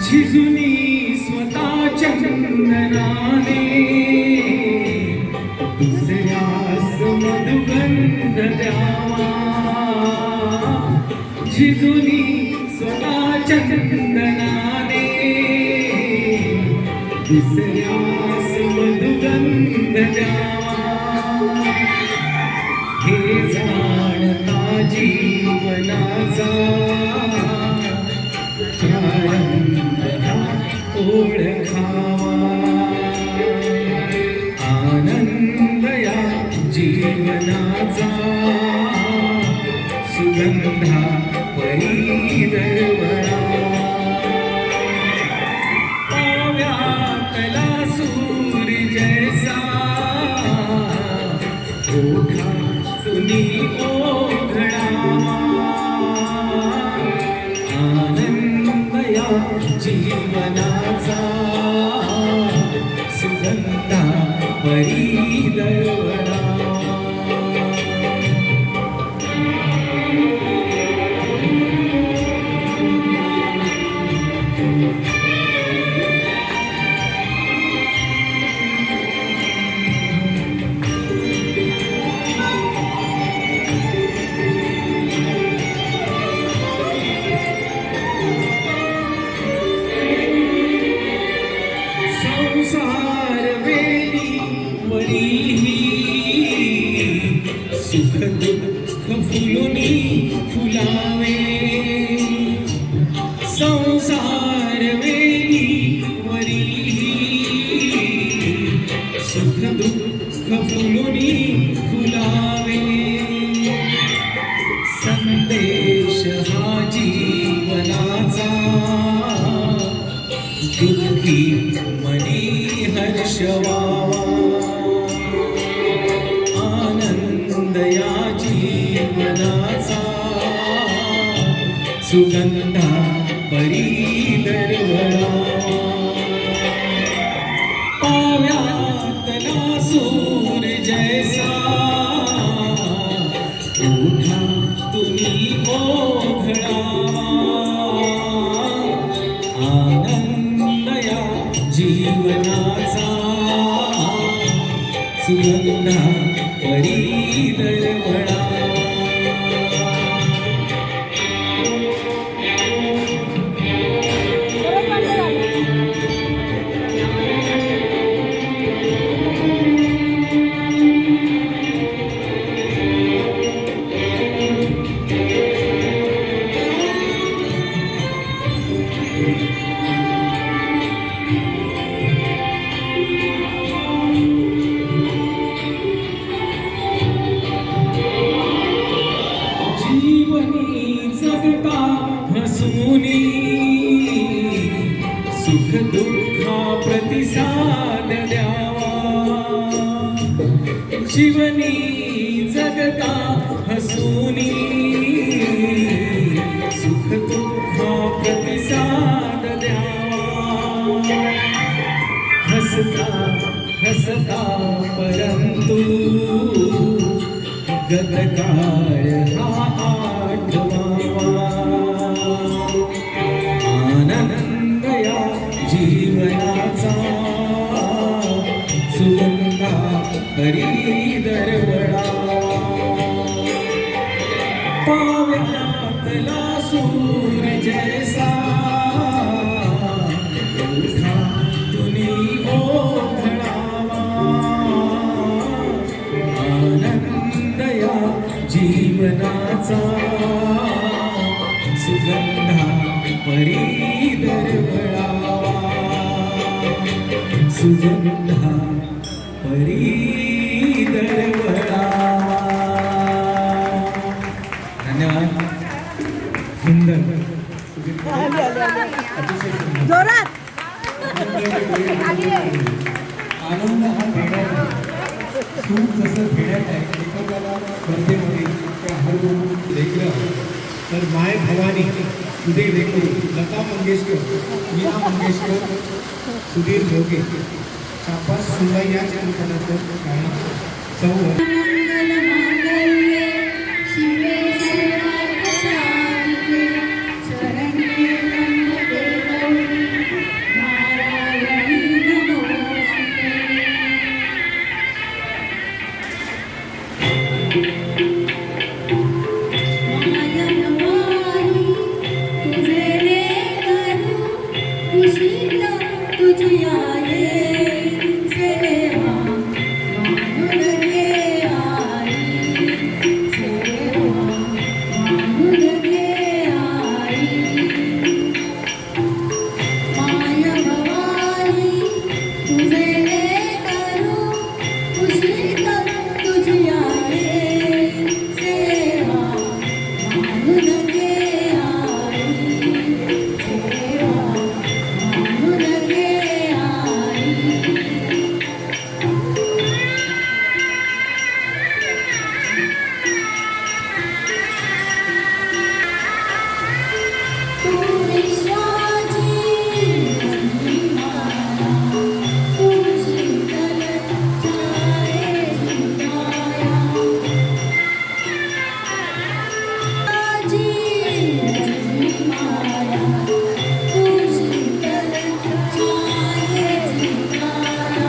झिजुनी स्वतः चंदनाने दुसऱ्यास मधुगंध द्यावा झिजुनी स्वतः चंदनाने दुसऱ्यास मधुगंध द्यावा हे जाणता जीवनाचा ओळखावा आनंद या जीवनाचा सुगंधा परी दरवळावा पाव्यातला सूर्य जैसा ओठा तुम्ही ओघळावा आनंद या जीवनाचा सुगंधा परी दरवळावा संसार वेली वरीही सुख दुःख फुलुनी फुलावे संसार वेली वरीही सुख दुःख फुलुनी फुलावे संदेश हा जीवनाचा दुःखी मनी हर्ष व्हावा आनंद या जीवनाचा सुगंधा परी दरवळावा पाव्यातला सूर्य जैसा ओठा तुम्ही ओघळावा आनंद या जीवनाचा सुगंधा परी दरवळावा सुख दुःखा प्रतिसाद द्यावा जीवनी जगता हसूनी सुख दुःखा प्रतिसाद द्यावा हसता हसता परंतु गतकाळ हा जीवनाचा सुगंधा परी दरवळावा, सुगंधा परी दरवळावा. धन्यवाद. सुंदर जोरात आनंद हा देण्यात आहे. सुख जसं घेण्यात आहे, एखाद्याला स्पर्धेमध्ये त्या हरवून लेकरं तर माय भवानी, सुधीर लेकरू, लता मंगेशकर, मीना मंगेशकर, सुधीर भोगे, शाबास सुंदर या चित्रपटाचं गाणं चौर. मंगलमांगल्ये शिवे सर्वार्थसाधिके शरण्ये त्र्यंबके गौरी नारायणी नमोस्तुते. माया भवानी तुझे लेकरू कुशील तुझी आये सेवा मानून घे आई, सेवा मानून घे आई. माया भवानी तुझे लेकरू कुशील तुझी आये सेवा मानून घे आई, सेवा मानून घे आई. तू विश्वाची महिमाया, तू शीतल छायेची माया. विश्वाची महिमाया, तू शीतल छायेची माया.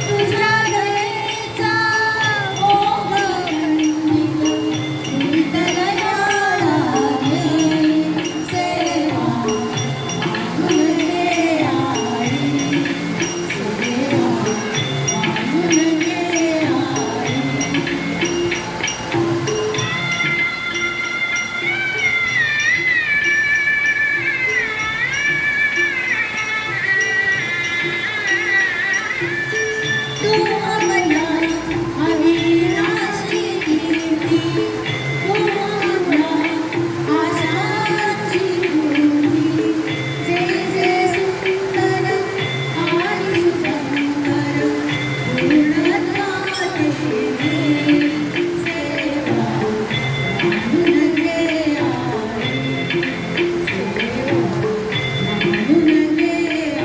तुझ्या दयेचा ओघ खंडित दयाळा घे सेवा मानून घे आई, सेवा मानून घे आई. तू आम्हाला अविनाशी कीर्ती, तू आम्हाला आशांची मूर्ती. जे जे सुंदर आणि सुंदर पूर्णत्वात येणे सेवा मानून घे आई, सेवा मानून घे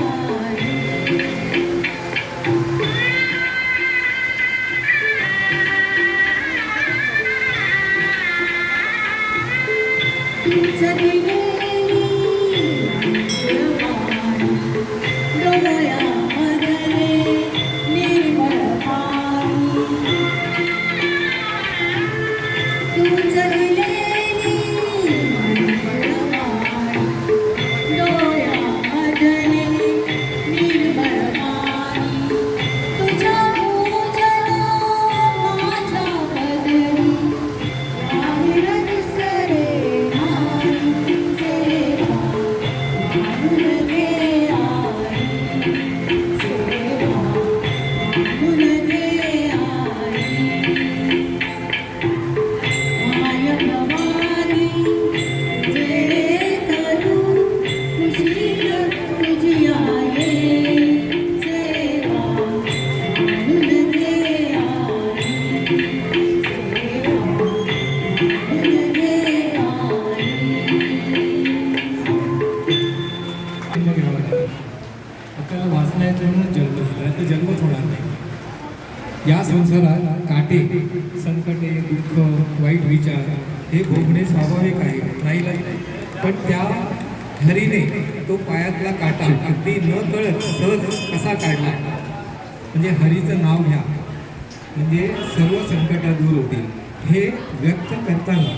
आई. जगिलेली अंतरवाणी, डोळ्यामधले निर्मळ पाणी. तू जगिलेली अंतरवाणी, डोळ्यामधले निर्मळ पाणी. तुझ्या पूजन माझ्या पदरी बाहेर दुसरे नाही. सेवा मानून घे आई, सेवा मानून घे आई. माय भवानी तुझे लेकरू कुशील तुझी आये सेवा मानून घे आई, सेवा मानून घे आई. जन्म घ्यावा लागतो. आपल्याला वाचण्यातूनच जन्म झाला तर जन्मच होणार नाही. या संसारात काटे, संकटे, दुःख, वाईट विचार हे भोगणे स्वाभाविक आहे, नाही पण त्या हरीने तो पायातला काटा अगदी न कळत सहज कसा काढला. म्हणजे हरीचं नाव घ्या म्हणजे सर्व संकट दूर होतील हे व्यक्त करताना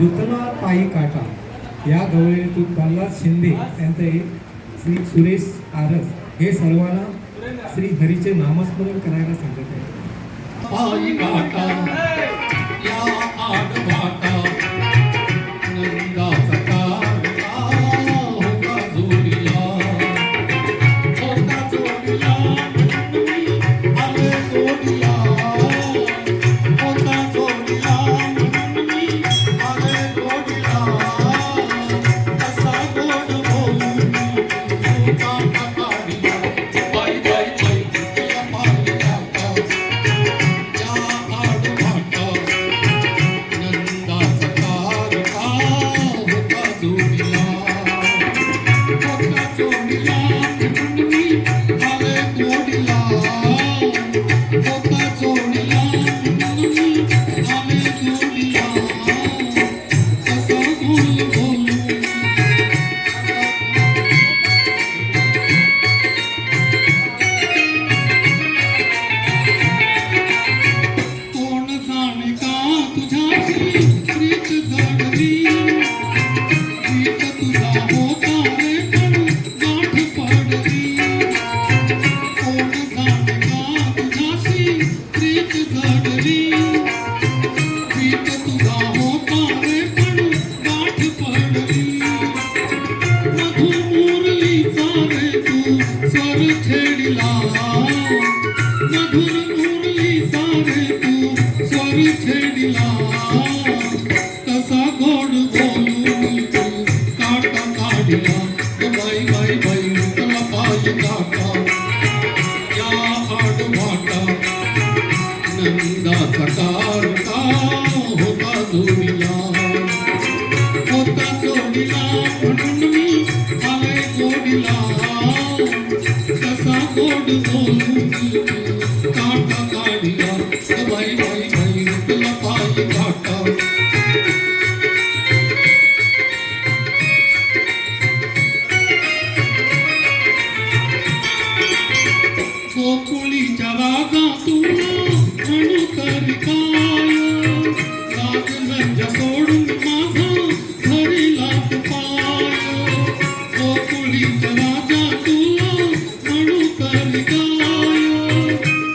ऋतना पायी काटा या गवळीतून प्रल्हाद शिंदे यांचे श्री सुरेश आरस हे सर्वांना श्री हरीचे नामस्मरण करायला सांगत आहे. पायी काटा या आड छेडिला कसा गोड बोलून काटा काढिला बाई बाई बाई तुला पाय काटा या आडवाटा नंदाचा कारका होता जोडीला म्हणून मी आले गोडीला कसा गोड बोलून काटा काढिला बाई बाई बाई तुला पाय काटा गोकुळीच्या राजा तुला म्हणू तरी काय राजगंजा सोडून माझा धरिला तू पाय गोकुळीच्या राजा तुला म्हणू तरी काय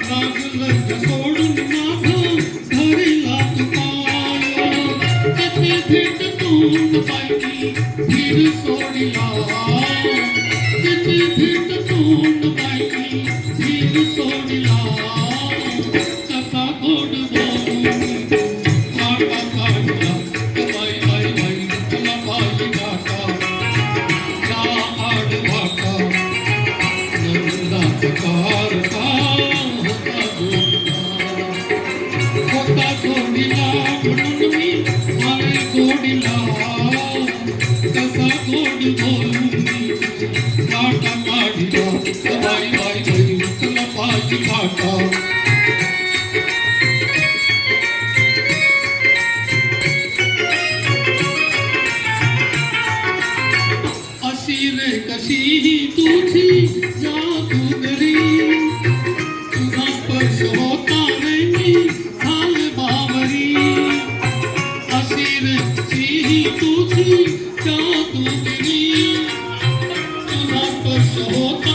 राजगंजा सोडून माझा धरिला तू पाय कसे भेट तोंड पाहिली फिर सोडिला कसे भेट तोंड पाहिली फिर सोडिला कसा गोड बोलून काटा काढला बाई बाई बाई तुला पाय काटा या आडवाटा नंदाचा कारका होता जोडीला म्हणून मी आले गोडीला कसा गोड बोलून काटा काढिला बाई बाई बाई तुला पाय काटा अशी रे कशी ही तुझी जादूगरी तुझा स्पर्श होता रे मी झाले बावरी अशी रे कशी ही तुझी जादूगरी तुझा स्पर्श होता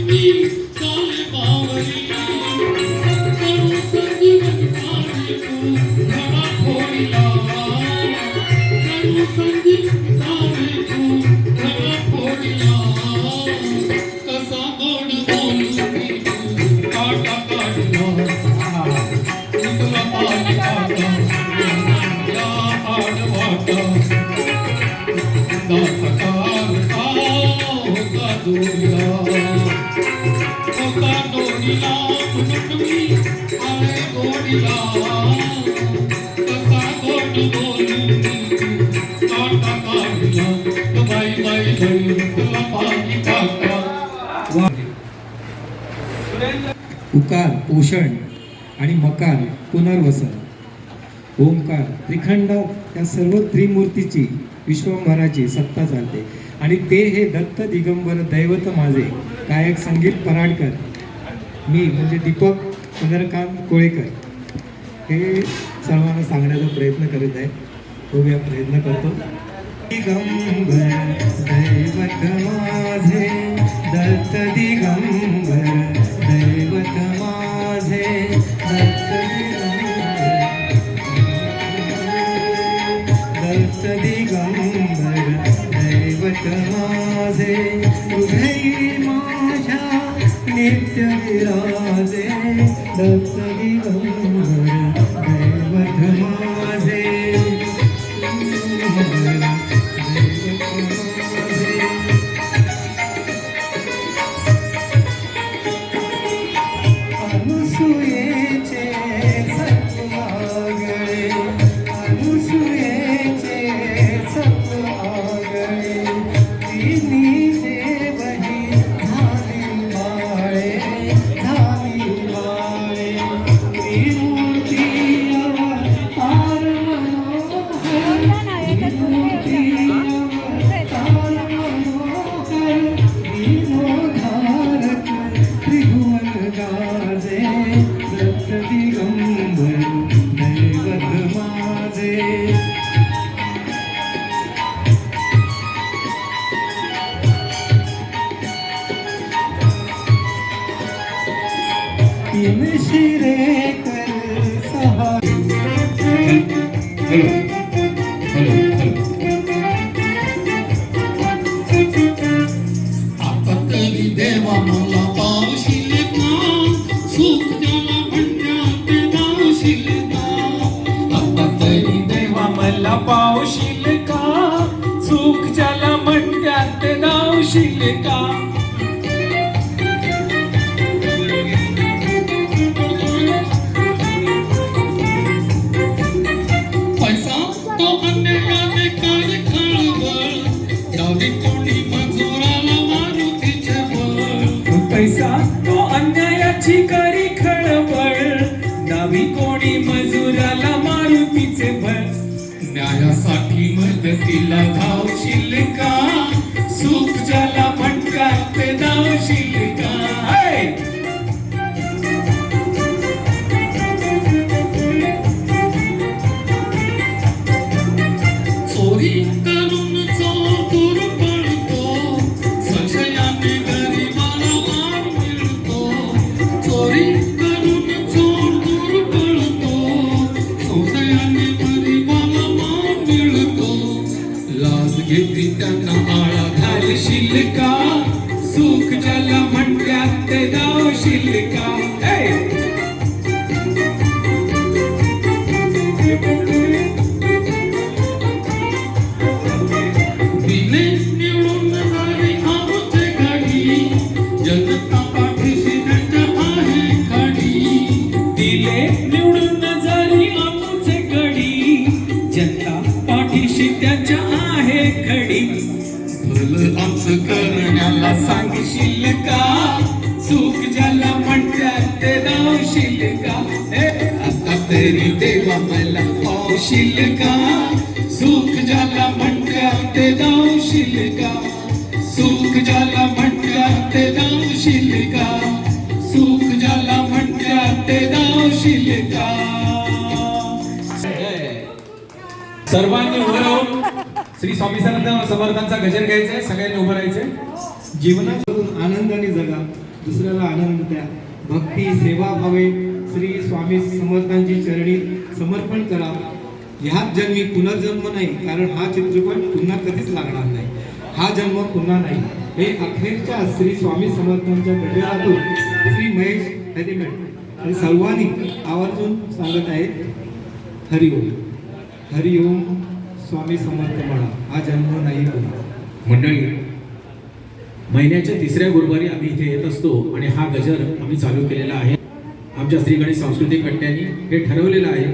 मी झाले बावरी करू संजीवन सारे तू धडा फोडिला करू संजीवन सारे तू धडा फोडिला कसा गोड बोलून काटा काढला तुला पाय काटा या आडवाटा नंदाचा कारका होता जोडीला म्हणून मी आले गोडीला कसा गोड बोलून काटा काढला बाई बाई बाई तुला पाय काटा उकार पोषण आणि मकार पुनर्वसन ओंकार त्रिखंड या सर्व त्रिमूर्तीची विश्वंभराची सत्ता चालते आणि ते हे दत्त दिगंबर दैवत माझे गायक संगीत पराडकर मी म्हणजे दीपक चंद्रकांत कोळेकर हे सर्वांना सांगण्याचा प्रयत्न करीत आहे तो मी प्रयत्न करतो. दिगंबर दैवत माझे दत्त दिगंबर दैवत माझे दत्त दिगंबर दैवत माझे हृदयी माझ्या नित्य विराजे दत्त दिगंबर दैवत माझे अनुसूयेचे सत्वागळे अनुसूयेचे सत्वागळे तिन्ही देवही झाली बाळे विमुक्ती अवतार मनोहर विमुक्ती अवतार मनोहर विनोधारक त्रिभुवन गाजे दत्त दिगंबर दैवत माझे. तीन शिरे कर सहाय आता तरी देवा मला पावशील का सुख ज्याला म्हणण्यात नावशील का मला पावशील का सुख ज्याला म्हणत्यात ते दावशील का पैसा तो अन्यायाने काय खळबळ डावी कोणी मजुराला मारुतीचे बळ पैसा तो अन्यायाची करी खळबळ डावी कोणी मजुराला मारुतीचे बळ न्यायासाठी मदतीला धावशील का सुख ज्याला म्हणतात ते धावशील का चोरी करून चोर दूर पळतो संशयाने गरिबाला मार मिळतो चोरी करून चोर दूर पळतो संशयाने गरिबाला मार मिळतो लाज घेतली त्यांना आळा घालशील का सुख ज्याला म्हणतात ते गावशील का दिले निवडून झाली आमचे घडी जनता पाठीशी त्यांच्या आहे खडी दिले निवडून झाली आमचे घडी जनता पाठीशी त्यांच्या आहे खडी भलं आमचं करण्याला सांगशील का सुख ज्याला म्हणतात ते दावशील का आता तरी देवा मला पावशील का सुख ज्याला म्हणतात ते दावशील का सुख ज्याला म्हणतात ते दावशील का सुख ज्याला म्हणतात ते दावशील का सर्वांनी उभं राहून श्री स्वामी समर्थांचा गजर घ्यायचा आहे. सगळ्यांनी उभं राहायचंय. जीवनातून आनंदाने जगा, दुसऱ्याला आनंद द्या, भक्ती सेवा भावे श्री स्वामी समर्थांची चरणी समर्पण करा. ह्याच जन्मी पुनर्जन्म नाही, कारण हा चित्रपट पुन्हा कधीच लागणार नाही. हा जन्म पुन्हा नाही. हे अखेरच्या श्री स्वामी समर्थांच्या गजरातून श्री महेश हरिमेट आणि सर्वांनी आवर्जून सांगत आहेत, हरिओम हरिओम. स्वामी समर्थ म्हणा, हा जन्म नाही पुन्हा. मंडळी, महिन्याच्या 3ऱ्या गुरुवारी आम्ही इथे येत असतो आणि हा गजर आम्ही चालू केलेला आहे. आमच्या श्री गणेश सांस्कृतिक कट्ट्यानी हे ठरवलेलं आहे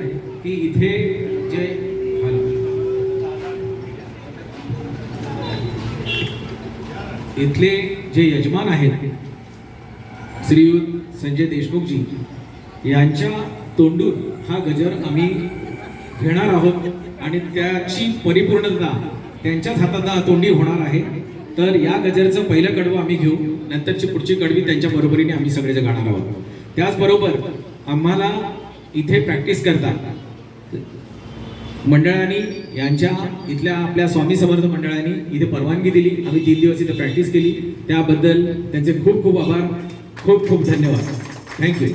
की इथे जे इथले जे यजमान आहेत श्रीयुत संजय देशमुखजी यांच्या तोंडून हा गजर आम्ही घेणार आहोत आणि त्याची परिपूर्णता त्यांच्याच हातात तोंडी होणार आहे. तर या गजरचं पहिलं कडवं आम्ही घेऊ, नंतरची पुढची कडवी त्यांच्या बरोबरीने आम्ही सगळेजण गाणार आहोत. त्याचबरोबर आम्हाला इथे प्रॅक्टिस करता मंडळांनी यांच्या इथल्या आपल्या स्वामी समर्थ मंडळांनी इथे परवानगी दिली. आम्ही 3 दिवस इथे प्रॅक्टिस केली, त्याबद्दल त्यांचे खूप खूप आभार, खूप खूप धन्यवाद. थँक्यू.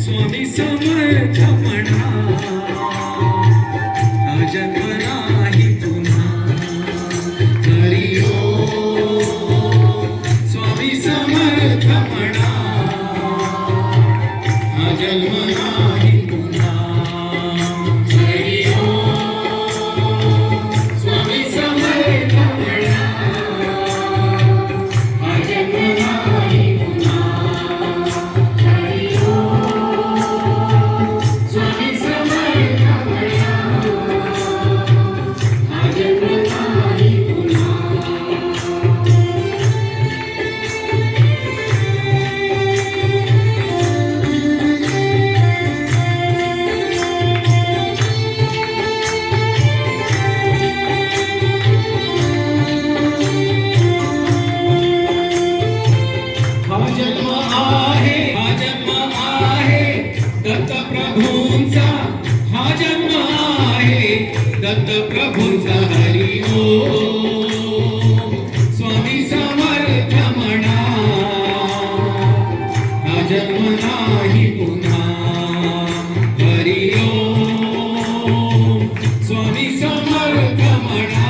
स्वामी समर्थ म्हणा, हा जन्म नाही पुन्हा. हरी ओम. स्वामी समर्थ म्हणा, हा जन्म नाही पुन्हा. हरी ओम. स्वामी समर्थ म्हणा, हा जन्म नाही पुन्हा. दत्तप्रभूंचा हा जन्म आहे, दत्तप्रभूंचा. हरी ओम. स्वामी समर्थ म्हणा, हा जन्म नाही पुन्हा. हरी ओम. स्वामी समर्थ म्हणा,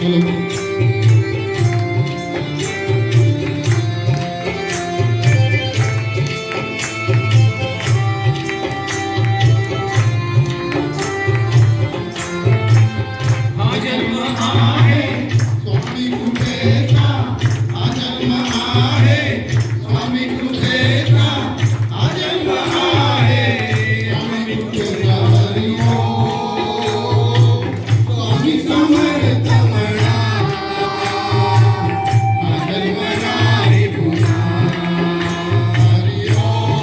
हा जन्म आहे स्वामी कृपेचा, हा जन्म आहे स्वामी कृपेचा, हा जन्म आहे स्वामी कृपेचा. हरी ओम. स्वामी समर्थ म्हणा, हा जन्म नाही पुन्हा. हरी ओम.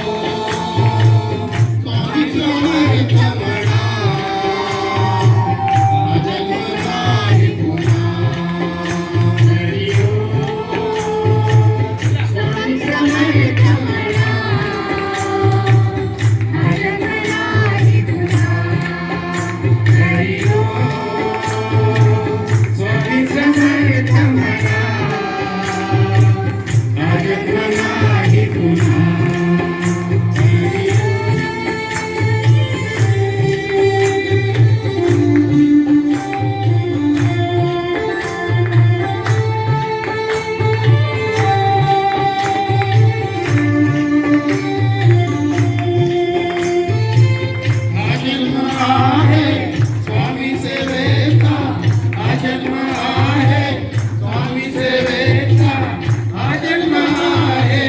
स्वामी समर्थ म्हणा, हा जन्म नाही पुन्हा. हरी स्वामी समर्थ म्हणा, हा जन्म नाही पुन्हा. हरी स्वामी समर्थ म्हणा, हा जन्म नाही पुन्हा. हा जन्म आहे स्वामी सेवेचा, हा जन्म आहे स्वामी सेवेचा, हा जन्म आहे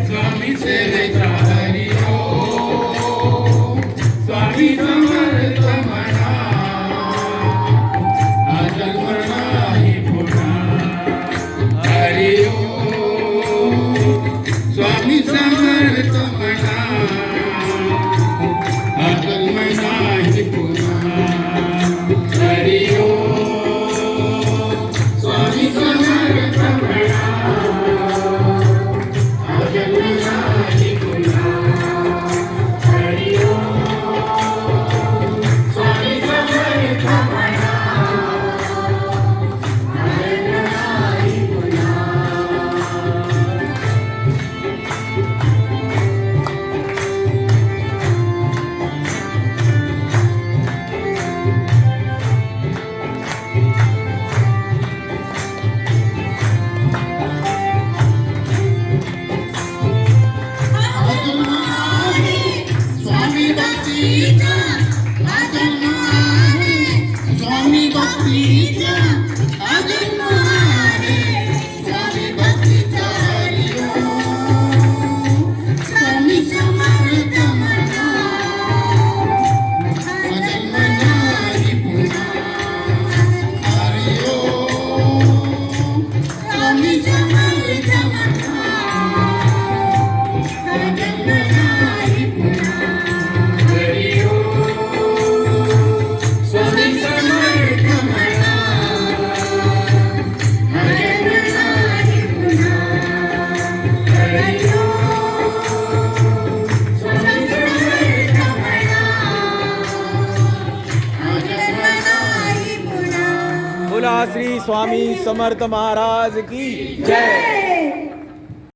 स्वामी सेवेचा. हरी ओम. स्वामी समर्थ म्हणा, हा जन्म नाही पुन्हा. हरी ओम. स्वामी समर्थ म्हणा, हा जन्म नाही पुन्हा. हरी ओम. स्वामी समर्थ म्हणा, हा जन्म नाही पुन्हा. हरी ओम. स्वामी समर्थ म्हणा, हा जन्म नाही पुन्हा. हा जन्म आहे स्वामी भक्तीचा, हा जन्म आहे स्वामी भक्तीचा, हा जन्म आहे स्वामी भक्तीचा. हरी ओम. स्वामी समर्थ म्हणा, हा जन्म नाही पुन्हा. हरी ओम. स्वामी समर्थ म्हणा, हा जन्म नाही पुन्हा. हरी ओम. स्वामी समर्थ म्हणा, हा जन्म नाही पुन्हा. हरी ओम. स्वामी समर्थ म्हणा, हा जन्म नाही पुन्हा. बोला श्री स्वामी समर्थ महाराज की जय.